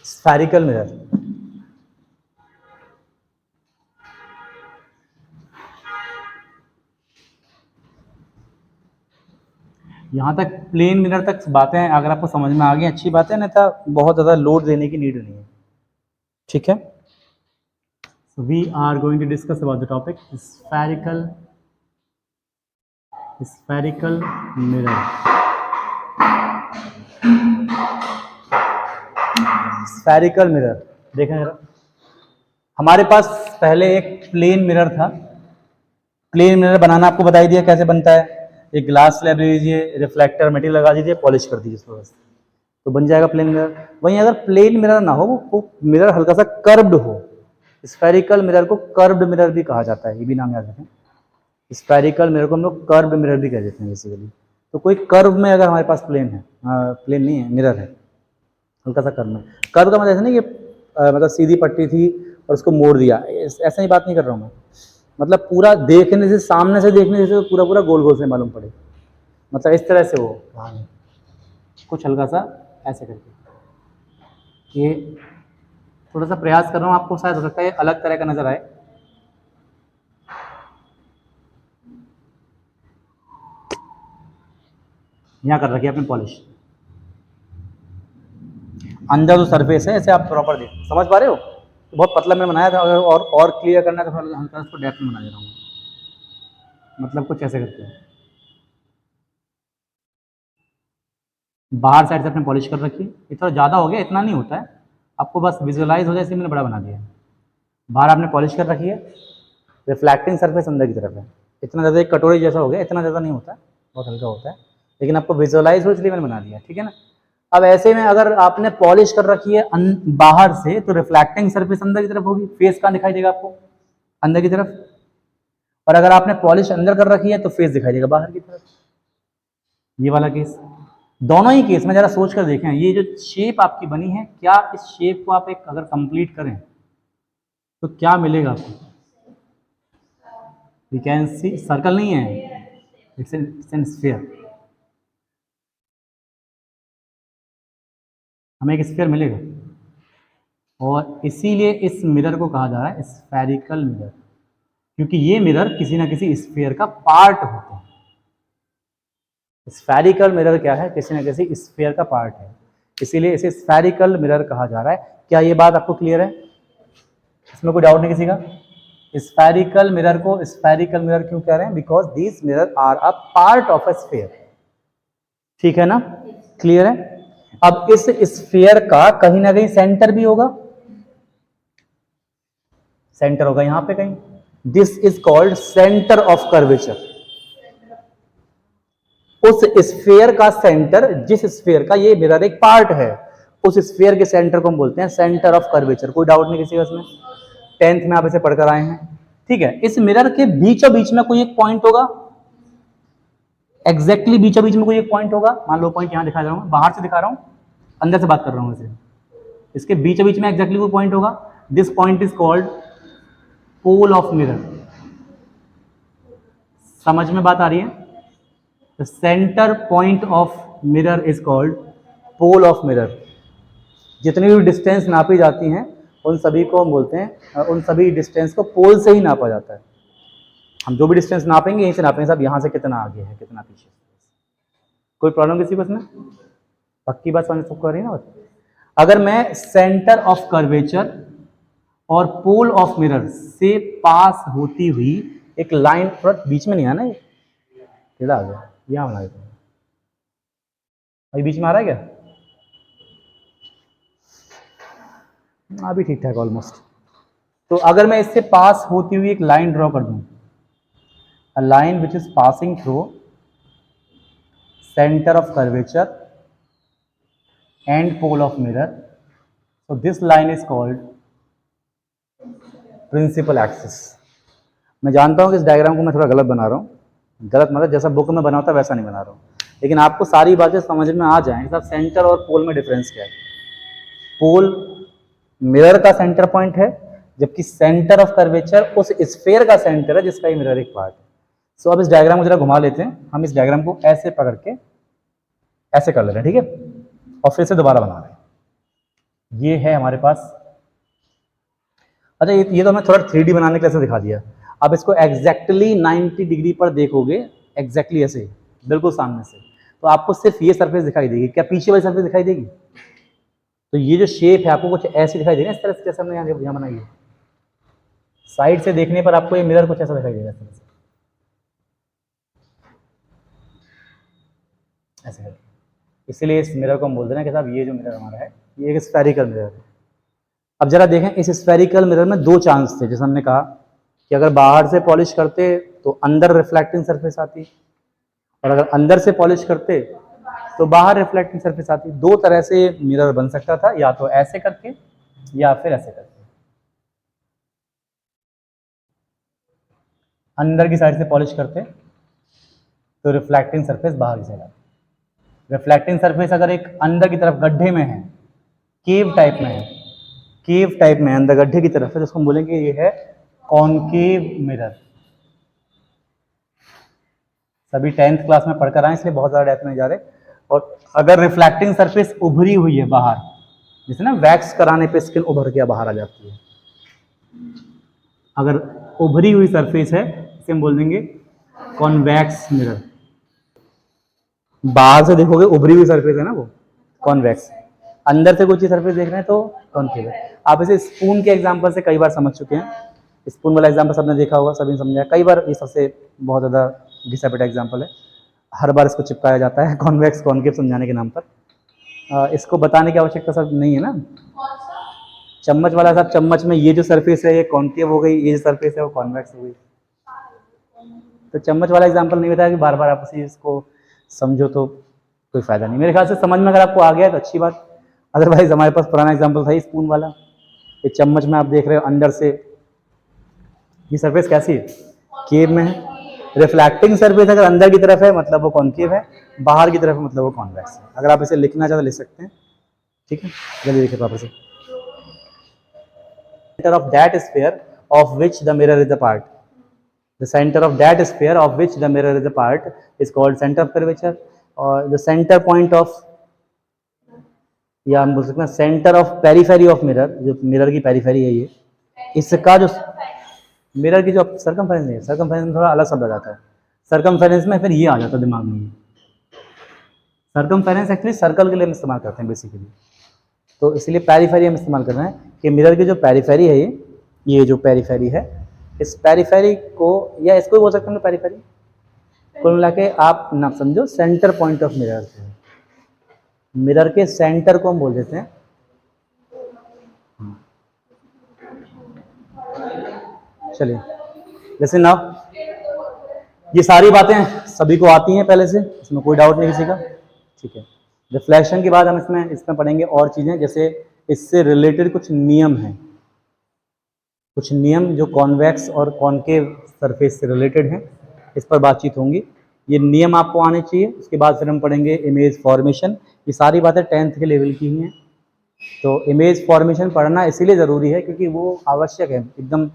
Spherical mirror, यहाँ तक प्लेन मिरर तक बातें अगर आपको समझ में आ गई अच्छी बात है, नहीं तो बहुत ज़्यादा लोड देने की नीड नहीं है। ठीक है। So we are going to discuss about the topic spherical mirror. Spherical mirror देखें जरा। हमारे पास पहले एक प्लेन मिरर था। प्लेन मिरर बनाना आपको बता ही दिया कैसे बनता है। एक ग्लास ले लीजिए, रिफ्लेक्टर मटेरियल लगा दीजिए, पॉलिश कर दीजिए इसको बस, तो बन जाएगा प्लेन मिरर। वहीं अगर प्लेन मिरर ना हो, वो मिरर हल्का सा कर्व्ड हो, स्फेरिकल मिरर को कर्व्ड मिरर भी कहा जाता है। ये भी नाम याद रखें, स्फेरिकल मिरर को हम लोग कर्व्ड मिरर भी कह देते हैं बेसिकली। तो कोई कर्व में अगर हमारे पास प्लेन है, प्लेन नहीं है, मिरर है हल्का सा कर्व में। कर्व का मतलब ऐसा नहीं कि मतलब सीधी पट्टी थी और उसको मोड़ दिया, ऐसा ही बात नहीं कर रहा हूँ मैं। मतलब पूरा देखने से, सामने से देखने से पूरा पूरा गोल गोल से मालूम पड़े, मतलब इस तरह से हो, कुछ हल्का सा ऐसे करके। ये थोड़ा सा प्रयास कर रहा हूँ, आपको शायद हो सकता है अलग तरह का नजर आए। यहाँ कर रखी है आपने पॉलिश, अंदर जो सरफेस है ऐसे आप प्रॉपर देख समझ पा रहे हो। बहुत पतला मैंने बनाया था, अगर और क्लियर करना है तो हल्का उसको डेप्थ में बना दे रहा हूँ। मतलब कुछ ऐसे करते हैं, बाहर साइड से आपने पॉलिश कर रखी है। ये थोड़ा ज़्यादा हो गया, इतना नहीं होता है, आपको बस विजुअलाइज हो जाए इसलिए मैंने बड़ा बना दिया है। बाहर आपने पॉलिश कर रखी है, रिफ्लेक्टिंग सरफेस अंदर की तरफ है। इतना ज़्यादा एक कटोरी जैसा हो गया, इतना ज़्यादा नहीं होता है, बहुत हल्का होता है, लेकिन आपको विजुअलाइज हो इसलिए मैंने बना दिया। ठीक है ना। अब ऐसे में अगर आपने पॉलिश कर रखी है बाहर से, तो रिफ्लेक्टिंग सरफेस अंदर की तरफ होगी। फेस कहाँ दिखाई देगा आपको? अंदर की तरफ। और अगर आपने पॉलिश अंदर कर रखी है तो फेस दिखाई देगा बाहर की तरफ। ये वाला केस, दोनों ही केस में जरा सोच कर देखें, ये जो शेप आपकी बनी है, क्या इस शेप को आप एक अगर कंप्लीट करें तो क्या मिलेगा आपको? वी कैन सी सर्कल नहीं है, इट्स एन स्फीयर। हमें एक स्फीयर मिलेगा और इसीलिए इस मिरर को कहा जा रहा है स्फेरिकल मिरर, क्योंकि ये मिरर किसी ना किसी स्फीयर का पार्ट होते हैं। स्फेरिकल मिरर क्या है? किसी ना किसी स्फीयर का पार्ट है, इसीलिए इसे स्फेरिकल मिरर कहा जा रहा है। क्या ये बात आपको क्लियर है? इसमें कोई डाउट नहीं किसी का? स्फेरिकल मिरर को स्फेरिकल मिरर क्यों कह रहे हैं? Because these mirror are a part of a sphere. ठीक है ना? क्लियर है? अब इस स्फीयर का कहीं ना कहीं सेंटर भी होगा, सेंटर होगा यहां पे कहीं। This is called centre of curvature. उस स्फीयर का सेंटर, जिस स्फीयर का ये मिरर एक पार्ट है, उस स्फीयर के सेंटर को हम बोलते हैं सेंटर ऑफ कर्वेचर। कोई डाउट नहीं किसी का इसमें? 10th में आप इसे पढ़कर आए हैं। ठीक है, इस मिरर के बीचों बीच में कोई एक पॉइंट होगा, एग्जैक्टली बीचों बीच में कोई एक पॉइंट होगा। मान लो पॉइंट यहां दिखा रहा हूं, बाहर से दिखा रहा हूं, अंदर से बात कर रहा हूं इसे। इसके बीचों बीच में एग्जैक्टली कोई पॉइंट होगा। This point is called pole of mirror. समझ में बात आ रही है? The centre point of mirror is called pole of mirror. जितनी भी डिस्टेंस नापी जाती हैं उन सभी को हम बोलते हैं, उन सभी डिस्टेंस को पोल से ही नापा जाता है। हम जो भी डिस्टेंस नापेंगे यहीं से नापेंगे साहब, यहाँ से कितना आगे है कितना पीछे। कोई प्रॉब्लम किसी को इसमें? पक्की बात समझ सबको आ रही है ना? अगर मैं सेंटर ऑफ कर्वेचर और पोल ऑफ मिरर से पास होती हुई एक लाइन, थोड़ा बीच में नहीं आना, ये टेढ़ा आ गया, यहाँ बना देते हैं। अभी बीच में आ रहा है क्या? अभी ठीक ठाक ऑलमोस्ट। तो अगर मैं इससे पास होती हुई एक लाइन ड्रॉ कर दूं, a line which is passing through center of curvature and pole of mirror, so this line is called principal axis। मैं जानता हूँ कि इस डायग्राम को मैं थोड़ा गलत बना रहा हूँ, गलत मतलब जैसा बुक में बना होता है वैसा नहीं बना रहा हूँ, लेकिन आपको सारी बातें समझ में आ जाएं। सब सेंटर और पोल में डिफरेंस क्या है? पोल मिरर का सेंटर पॉइंट है, जबकि सेंटर ऑफ कर्वेचर उस स्फीयर का सेंटर है जिसका ये मिरर एक पार्ट है। सो अब इस डायग्राम को जरा घुमा लेते हैं। हम इस डायग्राम को ऐसे पकड़ के ऐसे कर ले रहे हैं, ठीक है, और फिर से दोबारा बना रहे हैं। ये है हमारे पास। अच्छा, ये तो हमें थोड़ा 3D बनाने के लिए ऐसे दिखा दिया। अब इसको एग्जैक्टली 90 डिग्री पर देखोगे, एग्जैक्टली ऐसे बिल्कुल सामने से, तो आपको सिर्फ ये सरफेस दिखाई देगी। क्या पीछे वाली सरफेस दिखाई देगी? तो ये जो शेप है आपको कुछ ऐसी दिखाई देगी, इस तरह से जैसे हमने यहाँ बनाई है। साइड से देखने पर आपको ये मिरर कुछ ऐसा दिखाई देगा, ऐसे करके। इसीलिए इस मिरर को हम बोलते हैं कि साहब ये जो मिरर हमारा है ये एक स्फेरिकल मिरर है। अब जरा देखें, इस स्फेरिकल मिरर में दो चांस थे, जैसे हमने कहा कि अगर बाहर से पॉलिश करते तो अंदर रिफ्लेक्टिंग सरफेस आती, और अगर अंदर से पॉलिश करते तो बाहर रिफ्लेक्टिंग सरफेस आती। दो तरह से मिरर बन सकता था, या तो ऐसे करके या फिर ऐसे करके। अंदर की साइड से पॉलिश करते तो रिफ्लेक्टिंग सरफेस बाहर की साइड आती। रिफ्लेक्टिंग सरफेस अगर एक अंदर की तरफ गड्ढे में है, केव टाइप में है, केव टाइप में अंदर गड्ढे की तरफ है, जिसको हम बोलेंगे ये है कॉनकेव मिरर। सभी 10th क्लास में पढ़कर आए, इसलिए बहुत ज़्यादा डेप्थ में जा रहे। और अगर रिफ्लेक्टिंग सरफेस उभरी हुई है बाहर, जैसे ना वैक्स कराने पे स्किन उभर के बाहर आ जाती है, अगर उभरी हुई सरफेस है इसे हम बोल देंगे कॉन्वेक्स मिरर। बाहर से देखोगे उभरी हुई सरफेस है ना वो कॉन्वेक्स, अंदर से कुछ सरफेस देख रहे हैं तो कॉनकेव है। आप इसे स्पून के एग्जांपल से कई बार समझ चुके हैं। स्पून वाला एग्जांपल सबने देखा होगा, सभी समझा कई बार। ये सबसे बहुत ज़्यादा घिसा पिटा एग्जाम्पल है, हर बार इसको चिपकाया जाता है कॉन्वेक्स कॉनकेव समझाने के नाम पर। इसको बताने की आवश्यकता सब नहीं है ना। चम्मच वाला साहब, चम्मच में ये जो सरफेस है ये कॉनकेव हो गई, ये जो सरफेस है वो कॉन्वेक्स हो गई। तो चम्मच वाला एग्जाम्पल नहीं बताया कि बार बार आप इसको समझो तो कोई फायदा नहीं। मेरे ख्याल से समझ में अगर आपको आ गया तो अच्छी बात, अदरवाइज हमारे पास पुराना एग्जांपल था स्पून वाला। ये चम्मच में आप देख रहे हो अंदर से ये सरफेस कैसी है, केव में है। रिफ्लेक्टिंग सरफेस अगर अंदर की तरफ है मतलब वो कॉनकेव है, बाहर की तरफ है मतलब वो कॉन्वेक्स है। अगर आप इसे लिखना चाहो तो लिख सकते हैं, ठीक है। जल्दी देखिए पापा से। Centre of that sphere of which the mirror is a part, the center of that sphere of which the mirror is a part is called center of curvature, और the center point of, या हम बोल सकते हैं centre of periphery of mirror, जो mirror की periphery है ये, इसका जो मिरर की जो सर्कमफेरेंस है, सर्कमफेरेंस में थोड़ा अलग शब्द आ जाता है। सर्कमफेरेंस में फिर ये आ जाता है दिमाग में, सर्कमफेरेंस एक्चुअली सर्कल के लिए हम इस्तेमाल करते हैं बेसिकली, तो इसलिए पेरीफेरी हम इस्तेमाल कर रहे हैं कि मिरर की जो पेरीफेरी है ये जो पेरीफेरी है, इस पेरीफेरी को, या इसको भी बोल सकते हैं पेरीफेरी, कुल मिला के आप ना समझो सेंटर पॉइंट ऑफ मिरर से, मिरर के सेंटर को हम बोल देते हैं। चलिए जैसे नाउ ये सारी बातें सभी को आती हैं पहले से, इसमें कोई डाउट नहीं किसी का, ठीक है। रिफ्लेक्शन के बाद हम इसमें पढ़ेंगे और चीज़ें, जैसे इससे रिलेटेड कुछ नियम हैं, कुछ नियम जो कॉन्वेक्स और कॉनकेव सरफेस से रिलेटेड हैं, इस पर बातचीत होंगी। ये नियम आपको आने चाहिए। उसके बाद फिर हम पढ़ेंगे इमेज फॉर्मेशन। ये सारी बातें 10th के लेवल की ही हैं, तो इमेज फॉर्मेशन पढ़ना इसीलिए ज़रूरी है क्योंकि वो आवश्यक है एकदम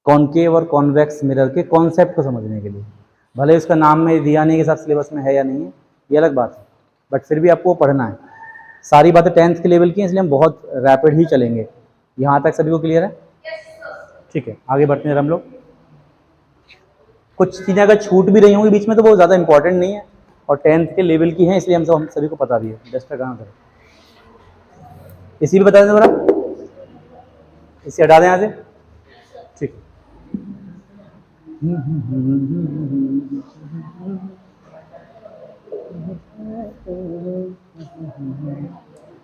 कॉनकेव और कॉन्वेक्स मिरर के कॉन्सेप्ट को समझने के लिए। भले उसका नाम में दिया नहीं कि सब सिलेबस में है या नहीं है, ये अलग बात है, बट फिर भी आपको पढ़ना है। सारी बातें 10th के लेवल की हैं, इसलिए हम बहुत रैपिड ही चलेंगे। यहाँ तक सभी को क्लियर है? ठीक है, आगे बढ़ते हैं हम लोग। कुछ चीज़ें अगर छूट भी रही होंगी बीच में तो वो ज़्यादा इंपॉर्टेंट नहीं है और 10th के लेवल की हैं, इसलिए हम सभी को पता भी है। डस्टर कहाँ पर, इसी भी बता दें जरा, इसे हटा दें यहाँ से, ठीक।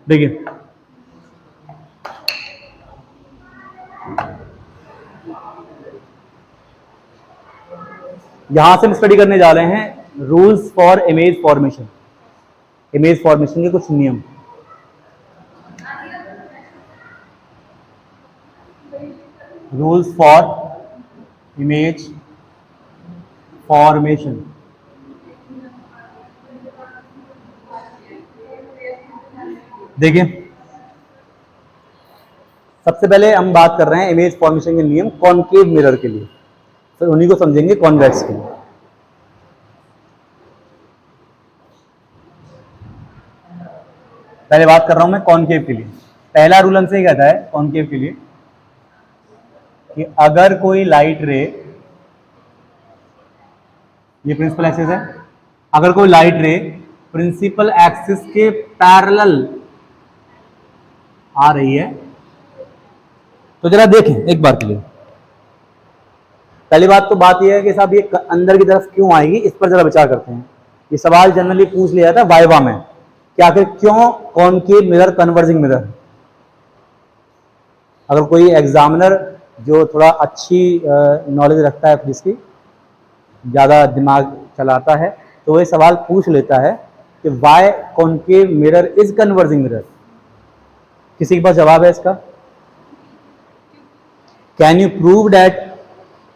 देखिए यहां से हम स्टडी करने जा रहे हैं rules for image formation, image formation के कुछ नियम। Rules for image formation. देखिए सबसे पहले हम बात कर रहे हैं इमेज फॉर्मेशन के नियम कॉनकेव मिरर के लिए, फिर उन्हीं को समझेंगे कॉन्वेक्स के लिए। पहले बात कर रहा हूं मैं कॉनकेव के लिए। पहला रूल हमसे ये कहता है कॉनकेव के लिए कि अगर कोई लाइट रे, ये प्रिंसिपल एक्सिस है, अगर कोई लाइट रे प्रिंसिपल एक्सिस के पैरेलल आ रही है तो जरा देखें एक बार के लिए। पहली बात तो बात यह है कि साहब ये अंदर की तरफ क्यों आएगी, इस पर जरा विचार करते हैं। ये सवाल जनरली पूछ लिया जाता है वाइवा में कि आखिर क्यों कॉनकेव मिरर कन्वर्जिंग मिरर। अगर कोई एग्जामिनर जो थोड़ा अच्छी नॉलेज रखता है, जिसकी ज़्यादा दिमाग चलाता है, तो ये सवाल पूछ लेता है कि why concave mirror is converging mirror. किसी के पास जवाब है इसका? Can you prove that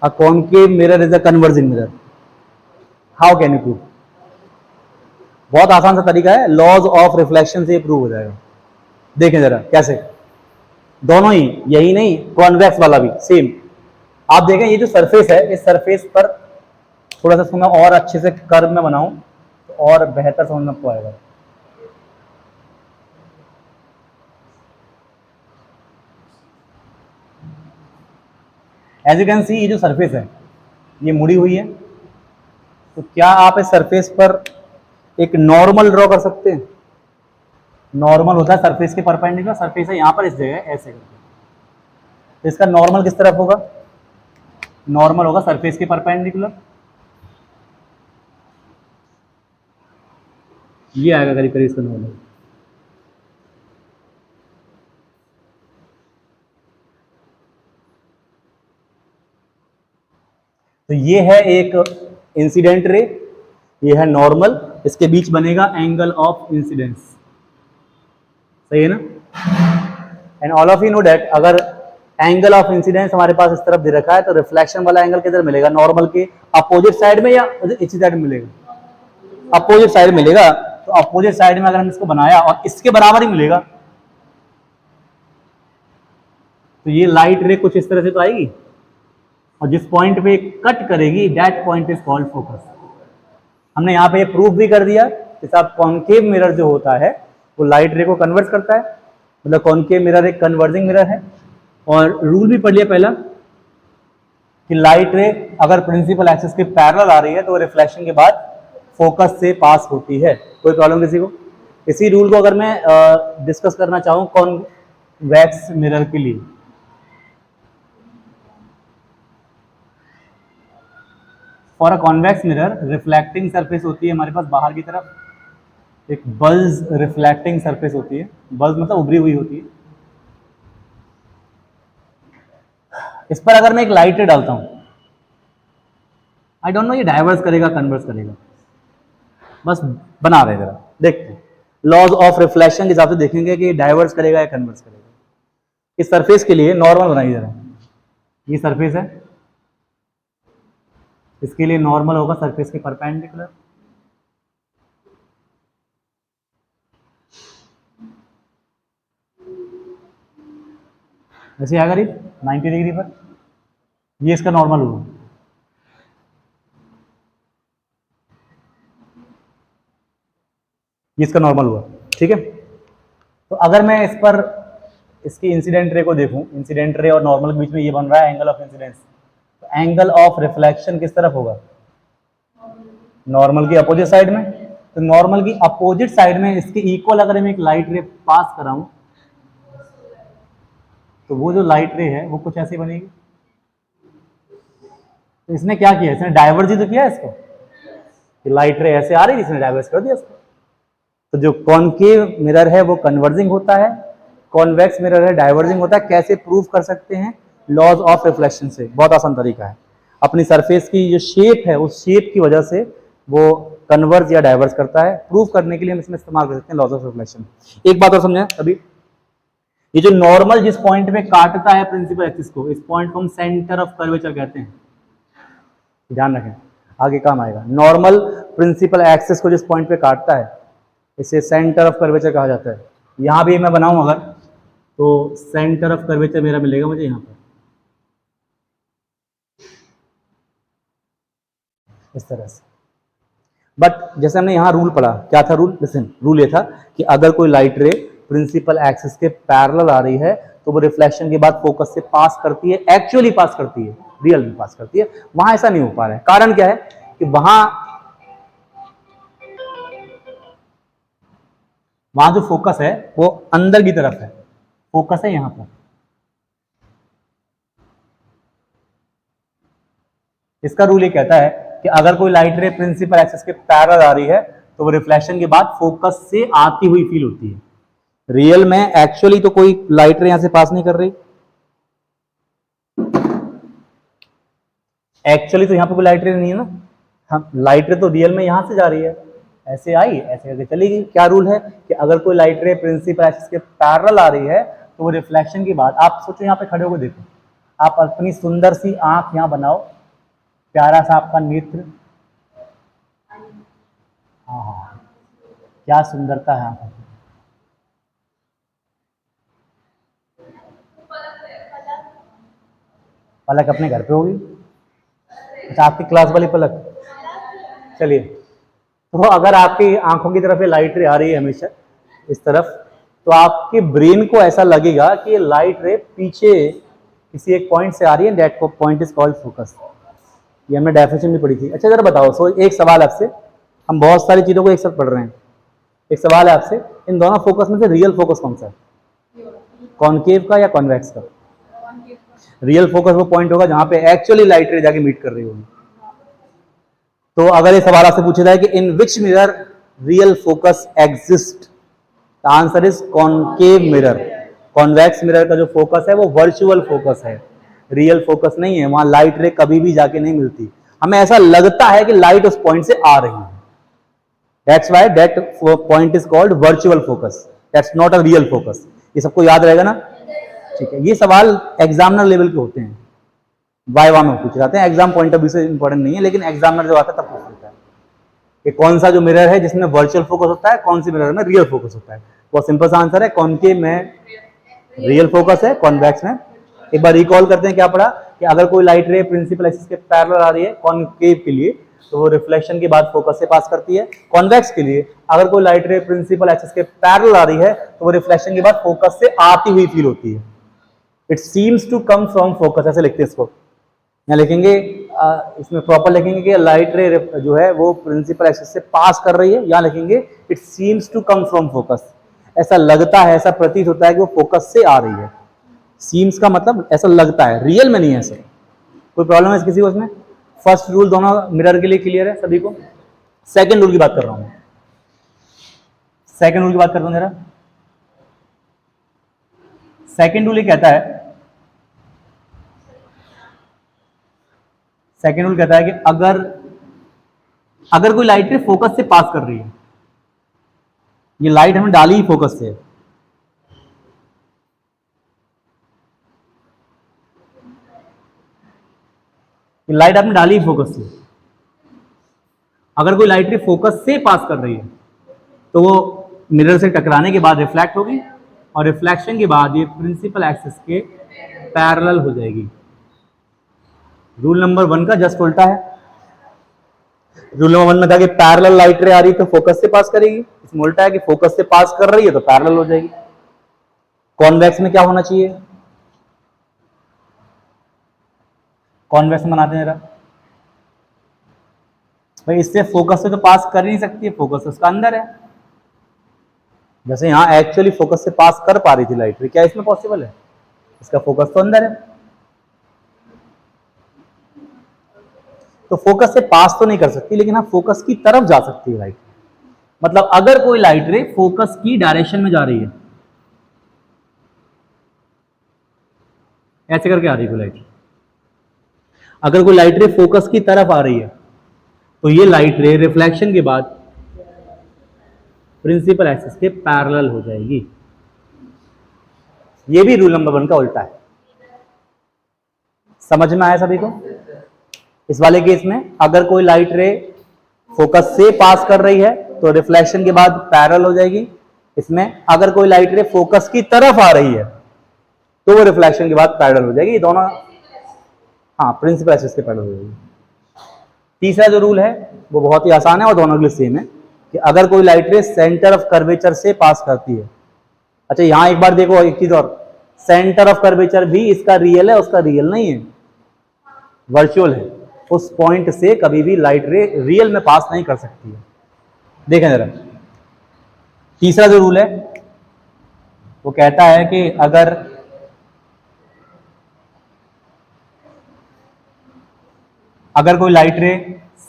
a concave mirror is a converging mirror? How can you prove? बहुत आसान सा तरीका है, लॉज ऑफ रिफ्लेक्शन से प्रूव हो जाएगा। देखें जरा कैसे, दोनों ही, यही नहीं कॉन्वेक्स वाला भी सेम। आप देखें ये जो सरफेस है, इस सरफेस पर थोड़ा सा इसको मैं और अच्छे से कर्व में बनाऊं तो और बेहतर समझ में आपको आएगा। एज यू कैन सी ये जो सरफेस है ये मुड़ी हुई है, तो क्या आप इस सरफेस पर एक नॉर्मल ड्रॉ कर सकते हैं? नॉर्मल होता है सरफेस के परपेंडिकुलर, सरफेस है यहाँ पर इस जगह ऐसे करके, तो इसका नॉर्मल किस तरफ होगा? नॉर्मल होगा सरफेस के परपेंडिकुलर, ये आएगा करीब करीब इसका नॉर्मल। तो ये है एक इंसिडेंट रे, ये है नॉर्मल, इसके बीच बनेगा एंगल ऑफ इंसिडेंस, सही है ना? And all of you know that अगर एंगल ऑफ इंसिडेंस हमारे पास इस तरफ दे रखा है, तो रिफ्लेक्शन वाला एंगल किधर मिलेगा, नॉर्मल के अपोजिट साइड में या इसी साइड में मिलेगा, अपोजिट साइड मिलेगा। तो अपोजिट साइड में अगर हम इसको बनाया और इसके बराबर ही मिलेगा, तो ये लाइट रे कुछ इस तरह से तो आएगी, और जिस पॉइंट पे कट करेगी that point is called focus. हमने यहाँ पे ये प्रूफ भी कर दिया कि साहब कॉनकेव मिरर जो होता है वो लाइट रे को कन्वर्ट करता है, मतलब कॉनकेव मिरर एक कन्वर्जिंग मिरर है। और रूल भी पढ़ लिया पहला कि लाइट रे अगर प्रिंसिपल एक्सिस के पैरेलल आ रही है तो वो रिफ्लेक्शन के बाद फोकस से पास होती है। कोई प्रॉब्लम किसी को? इसी रूल को अगर मैं डिस्कस करना चाहूँ कॉन्वेक्स मिरर के लिए, for a convex mirror reflecting surface होती है हमारे पास बाहर की तरफ, एक बल्ज रिफ्लेक्टिंग सरफेस होती है, बल्ज मतलब उभरी हुई होती है। इस पर अगर मैं एक लाइट रे डालता हूं, आई डोंट नो ये डाइवर्स करेगा कन्वर्स करेगा, बस बना रहे जरा देखते हैं। लॉज ऑफ रिफ्लेक्शन के हिसाब से देखेंगे कि डाइवर्स करेगा या कन्वर्स करेगा। इस सरफेस के लिए नॉर्मल बनाइए जरा, ये सरफेस है, इसके लिए नॉर्मल होगा सरफेस के परपेंडिकुलर। ऐसे आएगा करीब 90 डिग्री पर, ये इसका नॉर्मल हुआ। ये इसका नॉर्मल हुआ, ठीक है। तो अगर मैं इस पर इसकी इंसिडेंट रे को देखूं, इंसिडेंट रे और नॉर्मल के बीच में ये बन रहा है एंगल ऑफ इंसिडेंस, तो एंगल ऑफ रिफ्लेक्शन किस तरफ होगा, नॉर्मल की अपोजिट साइड में। तो नॉर्मल की अपोजिट साइड में इसके इक्वल अगर मैं एक लाइट रे पास कराऊं, तो वो जो लाइट रे है वो कुछ ऐसी बनेगी। तो इसने क्या किया, इसने डाइवर्स ही तो किया इसको, लाइट रे ऐसे आ रही है, इसने डाइवर्स कर दिया इसको। तो जो कॉनकेव मिरर है वो कन्वर्जिंग होता है, कॉन्वेक्स मिरर है डाइवर्जिंग होता है। कैसे प्रूव कर सकते हैं, लॉज ऑफ रिफ्लेक्शन से। बहुत आसान तरीका है, अपनी सरफेस की जो शेप है उस शेप की वजह से वो कन्वर्ज या डाइवर्स करता है। प्रूव करने के लिए हम इसमें इस्तेमाल कर सकते हैं लॉज ऑफ रिफ्लेक्शन। एक बात और समझें अभी, ये जो नॉर्मल जिस पॉइंट पे काटता है प्रिंसिपल एक्सिस को, इस पॉइंट को हम सेंटर ऑफ कर्वेचर कहते हैं, ध्यान रखें आगे काम आएगा। नॉर्मल प्रिंसिपल एक्सिस को जिस पॉइंट पे काटता है इसे सेंटर ऑफ कर्वेचर कहा जाता है। यहां भी मैं बनाऊं अगर, तो सेंटर ऑफ कर्वेचर मेरा मिलेगा मुझे यहां पर इस तरह से। बट जैसे हमने यहां रूल पढ़ा, क्या था रूल, लिसन, रूल ये था कि अगर कोई लाइट रे प्रिंसिपल एक्सिस के पैरेलल आ रही है तो वो रिफ्लेक्शन के बाद फोकस से पास करती है, एक्चुअली पास करती है, रियल में पास करती है। वहां ऐसा नहीं हो पा रहा है, कारण क्या है कि वहां जो फोकस है वो अंदर की तरफ है, फोकस है यहां पर। इसका रूल ये कहता है कि अगर कोई लाइट रे प्रिंसिपल एक्सिस के पैरेलल आ रही है तो वो रिफ्लेक्शन के बाद फोकस से आती हुई फील होती है। रियल में एक्चुअली तो कोई लाइट रे यहां से पास नहीं कर रही, एक्चुअली तो यहां पे कोई लाइट रे नहीं है ना, हम लाइट रे तो रियल में यहां से जा रही है, ऐसे आई ऐसे करके चली गई। क्या रूल है कि अगर कोई लाइट रे प्रिंसिपल एक्सिस के पैरेलल आ रही है तो वो रिफ्लेक्शन के बाद, आप सोचो यहाँ पे खड़े होकर देखो, आप अपनी सुंदर सी आंख यहाँ बनाओ, प्यारा सा आपका नेत्र, हाँ क्या सुंदरता है आंखों की। पलक अपने घर पे होगी, अच्छा आपकी क्लास वाली पलक, चलिए। तो अगर आपकी आंखों की तरफ ये लाइट रे आ रही है हमेशा इस तरफ, तो आपके ब्रेन को ऐसा लगेगा कि ये लाइट रे पीछे किसी एक पॉइंट से आ रही है, that point is called focus. ये हमने डेफिनेशन भी पढ़ी थी। अच्छा जरा बताओ, सो एक सवाल आपसे, हम बहुत सारी चीजों को एक साथ पढ़ रहे हैं, एक सवाल है आपसे, इन दोनों फोकस में से रियल फोकस कौन सा है, कॉनकेव का या कॉन्वेक्स का? रियल फोकस वो पॉइंट होगा जहां पे एक्चुअली लाइट रे जाके मीट कर रही होगी। तो अगर ये सवाल आपसे पूछा जाए कि in which mirror real focus exist, the answer is concave mirror. Convex mirror का जो फोकस है वो वर्चुअल फोकस है, रियल फोकस नहीं है, वहां लाइट रे कभी भी जाके नहीं मिलती। हमें ऐसा लगता है कि लाइट उस पॉइंट से आ रही है, that's why that point is called virtual focus, that's not a real focus. ये सबको याद रहेगा ना? ठीक है, ये सवाल एग्जामिनर लेवल के होते हैं, वाइवा में पूछ जाते हैं, एग्जाम पॉइंट ऑफ व्यू से इंपॉर्टेंट नहीं है, लेकिन एग्जामिनर जब आता है तब पूछ लेता है कि कौन सा जो मिरर है जिसमें वर्चुअल फोकस होता है, कौन सी मिरर में रियल फोकस होता है। बहुत सिंपल सा आंसर है, कॉनकेव में रियल फोकस है, कॉन्वेक्स में। एक बार रिकॉल करते हैं क्या पढ़ा कि अगर कोई लाइट रे प्रिंसिपल एक्सिस के पैरेलल आ रही है कॉनकेव के लिए तो वो रिफ्लेक्शन के बाद फोकस से पास करती है। कॉन्वेक्स के लिए अगर कोई लाइट रे प्रिंसिपल एक्सिस के पैरेलल आ रही है तो वो रिफ्लेक्शन के बाद फोकस से आती हुई फील होती है। It seems to come from focus, ऐसे लिखते हैं इसको। यहाँ लिखेंगे, इसमें प्रॉपर लिखेंगे कि लाइट रे जो है वो प्रिंसिपल एक्सिस से पास कर रही है। यहाँ लिखेंगे it seems to come from focus, ऐसा लगता है, ऐसा प्रतीत होता है कि वो फोकस से आ रही है। सीम्स का मतलब ऐसा लगता है, रियल में नहीं है ऐसे। कोई प्रॉब्लम है किसी को इसमें? फर्स्ट रूल दोनों मिरर के लिए क्लियर है सभी को? सेकंड रूल की बात कर रहा हूं, सेकंड रूल की बात करता हूं जरा। सेकंड रूल ये कहता है, सेकंड रूल कहता है कि अगर कोई लाइट रे फोकस से पास कर रही है, ये लाइट हमने डाली ही फोकस से, ये लाइट आपने डाली ही फोकस से, अगर कोई लाइट रे फोकस से पास कर रही है तो वो मिरर से टकराने के बाद रिफ्लेक्ट होगी और रिफ्लेक्शन के बाद ये प्रिंसिपल एक्सिस के पैरेलल हो जाएगी। रूल नंबर 1 का जस्ट उल्टा है। रूल नंबर 1 में था कि पैरेलल लाइट रे आ रही तो फोकस से पास करेगी, इसमें उल्टा है कि फोकस से पास कर रही है तो पैरेलल हो जाएगी। कॉन्वेक्स में क्या होना चाहिए? कॉन्वेक्स में बनाते हैं जरा भाई, इससे फोकस से तो पास कर ही नहीं सकती है, फोकस उसका अंदर है। जैसे यहां एक्चुअली फोकस से पास कर पा रही थी लाइट रे, क्या इसमें पॉसिबल है? इसका फोकस तो अंदर है, तो फोकस से पास तो नहीं कर सकती, लेकिन हाँ फोकस की तरफ जा सकती है लाइट। मतलब अगर कोई लाइट रे फोकस की डायरेक्शन में जा रही है, ऐसे करके आ रही है कोई लाइट, अगर कोई लाइट रे फोकस की तरफ आ रही है तो ये लाइट रे रिफ्लेक्शन के बाद प्रिंसिपल एक्सिस के पैरेलल हो जाएगी। ये भी रूल नंबर 1 का उल्टा है। समझ में आया सभी को? इस वाले केस में अगर कोई लाइट रे फोकस से पास कर रही है तो रिफ्लेक्शन के बाद पैरेलल हो जाएगी। इसमें अगर कोई लाइट रे फोकस की तरफ आ रही है तो वो रिफ्लेक्शन के बाद पैरेलल हो जाएगी। दोनों हाँ प्रिंसिपल एक्सिस के पैरेलल हो जाएगी। तीसरा जो रूल है वो बहुत ही आसान है और दोनों के लिए सेम है कि अगर कोई लाइट रे सेंटर ऑफ कर्वेचर से पास करती है। अच्छा यहां एक बार देखो एक चीज और, सेंटर ऑफ कर्वेचर भी इसका रियल है, उसका रियल नहीं है, वर्चुअल है। उस पॉइंट से कभी भी लाइट रे रियल में पास नहीं कर सकती है। देखें जरा, तीसरा जो रूल है वो कहता है कि अगर कोई लाइट रे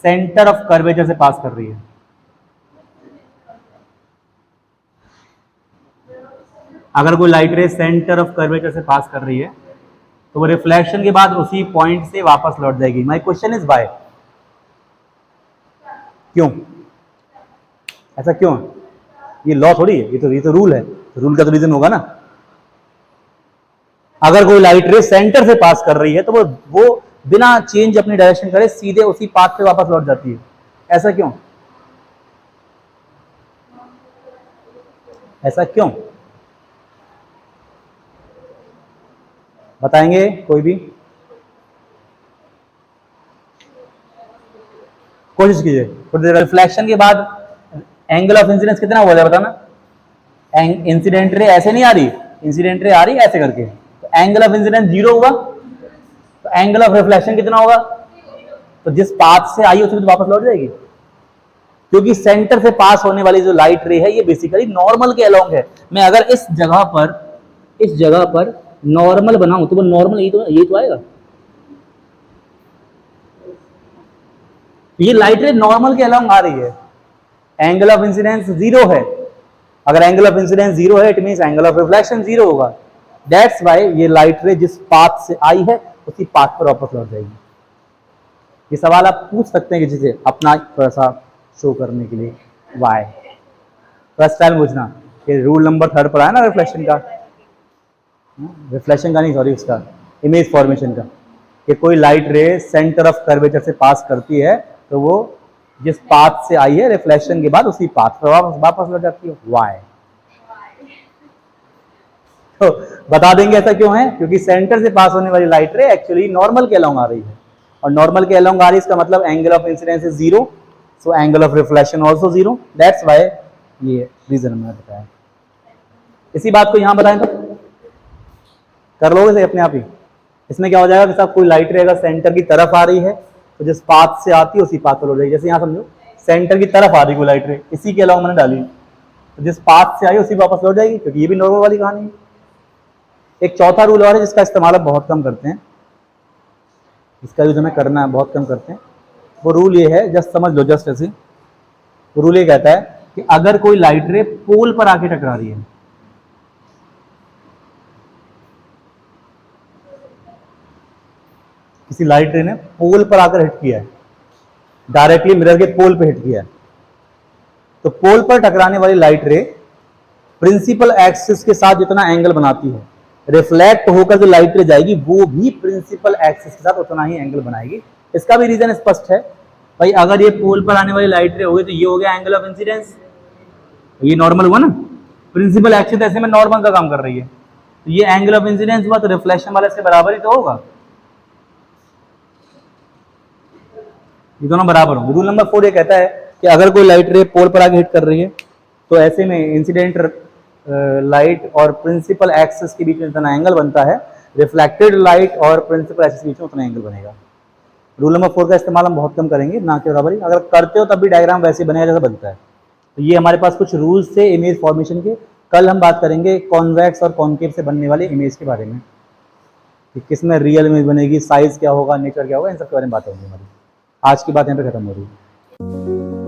सेंटर ऑफ कर्वेचर से पास कर रही है, अगर कोई लाइट रे सेंटर ऑफ कर्वेचर से पास कर रही है तो वो रिफ्लेक्शन के बाद उसी पॉइंट से वापस लौट जाएगी। My question is why? क्यों ऐसा क्यों है? ये लॉ थोड़ी है, ये तो रूल है, रूल का तो रीजन होगा ना। अगर कोई लाइट रे सेंटर से पास कर रही है तो वो बिना चेंज अपनी डायरेक्शन करे सीधे उसी पाथ पे वापस लौट जाती है। ऐसा क्यों? ऐसा क्यों बताएंगे कोई भी? कोशिश कीजिए। रिफ्लेक्शन के बाद एंगल ऑफ इंसिडेंस कितना हुआ है बताना। इंसिडेंट रे ऐसे नहीं आ रही, इंसिडेंट रे आ रही ऐसे करके, तो एंगल ऑफ इंसिडेंस 0 हुआ, तो एंगल ऑफ रिफ्लेक्शन कितना होगा? तो जिस पाथ से आई उसी तो वापस लौट जाएगी, क्योंकि सेंटर से पास होने वाली जो लाइट रे है ये बेसिकली नॉर्मल के अलोंग है। मैं अगर इस जगह पर नॉर्मल बनाऊं तो वो नॉर्मल यही तो आएगा। ये लाइट रे नॉर्मल के अलोंग आ रही है, एंगल ऑफ इंसिडेंस 0 है। अगर एंगल ऑफ इंसिडेंस 0 है it means angle of reflection 0 होगा। दैट्स व्हाई ये लाइट रे जिस पाथ से आई है उसी पाथ पर वापस लौट जाएगी। ये सवाल आप पूछ सकते हैं कि जिसे अपना थोड़ा सा शो करने के लिए। वाई फर्स्ट टाइम पूछना, ये रूल नंबर 3 पर आया ना रिफ्लेक्शन का। रिफ्लेक्शन का नहीं, सॉरी, उसका इमेज फॉर्मेशन का, कि कोई लाइट रे सेंटर ऑफ कर्वेचर से पास करती है तो वो जिस पाथ से आई है रिफ्लेक्शन के बाद उसी पाथ पर वापस लौट जाती है। वाई? तो बता देंगे ऐसा क्यों है, क्योंकि सेंटर से पास होने वाली लाइट रे एक्चुअली नॉर्मल के अलोंग आ रही है, और नॉर्मल के अलोंग आ रही है इसका मतलब angle of incidence is zero, so angle of reflection also zero, that's why ये रीजन मैंने बताया। इसी बात को यहां बताएं तो कर लोगे से अपने आप ही। इसमें क्या हो जाएगा कि साहब कोई लाइट रे अगर सेंटर की तरफ आ रही है तो जिस पाथ से आती है उसी पाथ पर लौट जाएगी। जैसे यहाँ समझो सेंटर की तरफ आ रही कोई लाइट रे, इसी के अलावा मैंने डाली, तो जिस पाथ से आई उसी वापस लौट जाएगी, क्योंकि ये भी नॉर्मल वाली कहानी है। एक चौथा रूल और है जिसका इस्तेमाल बहुत कम करते हैं, इसका यूज हमें करना है, बहुत कम करते हैं। वो रूल ये है, जस्ट समझ लो, जस्ट ऐसे। वो रूल ये कहता है कि अगर कोई लाइट रे पोल पर आके टकरा रही है, किसी लाइट रे ने पोल पर आकर हिट किया है, डायरेक्टली मिरर के पोल पे हिट किया है, तो पोल पर टकराने वाली लाइट रे प्रिंसिपल एक्सिस के साथ जितना एंगल बनाती है, रिफ्लेक्ट होकर जो लाइट रे जाएगी वो भी प्रिंसिपल एक्सिस के साथ उतना ही एंगल बनाएगी। इसका भी रीजन स्पष्ट है भाई, अगर ये पोल पर आने वाली लाइट रे होगी तो ये हो गया एंगल ऑफ इंसिडेंस, ये नॉर्मल हुआ ना, प्रिंसिपल एक्सिस ऐसे में नॉर्मल का काम कर रही है, तो ये एंगल ऑफ इंसिडेंस हुआ, तो रिफ्लेक्शन वाले से बराबर ही तो होगा, ये दोनों बराबर होंगे। रूल नंबर 4 ये कहता है कि अगर कोई लाइट रे पोल पर आगे हिट कर रही है तो ऐसे में इंसिडेंट लाइट और प्रिंसिपल एक्सिस के बीच में जितना एंगल बनता है, रिफ्लेक्टेड लाइट और प्रिंसिपल एक्सिस के बीच में उतना एंगल बनेगा। रूल नंबर 4 का इस्तेमाल हम बहुत कम करेंगे, ना के बराबर ही, अगर करते हो तब भी डायग्राम वैसे बनेगा जैसा बनता है। तो ये हमारे पास कुछ रूल्स थे इमेज फॉर्मेशन के। कल हम बात करेंगे कॉन्वेक्स और कॉन्केव से बनने वाले इमेज के बारे में, कि किसमें रियल इमेज बनेगी, साइज क्या होगा, नेचर क्या होगा, इन सब के बारे में बात होगी हमारी। आज की बात यहाँ पे खत्म हो रही है।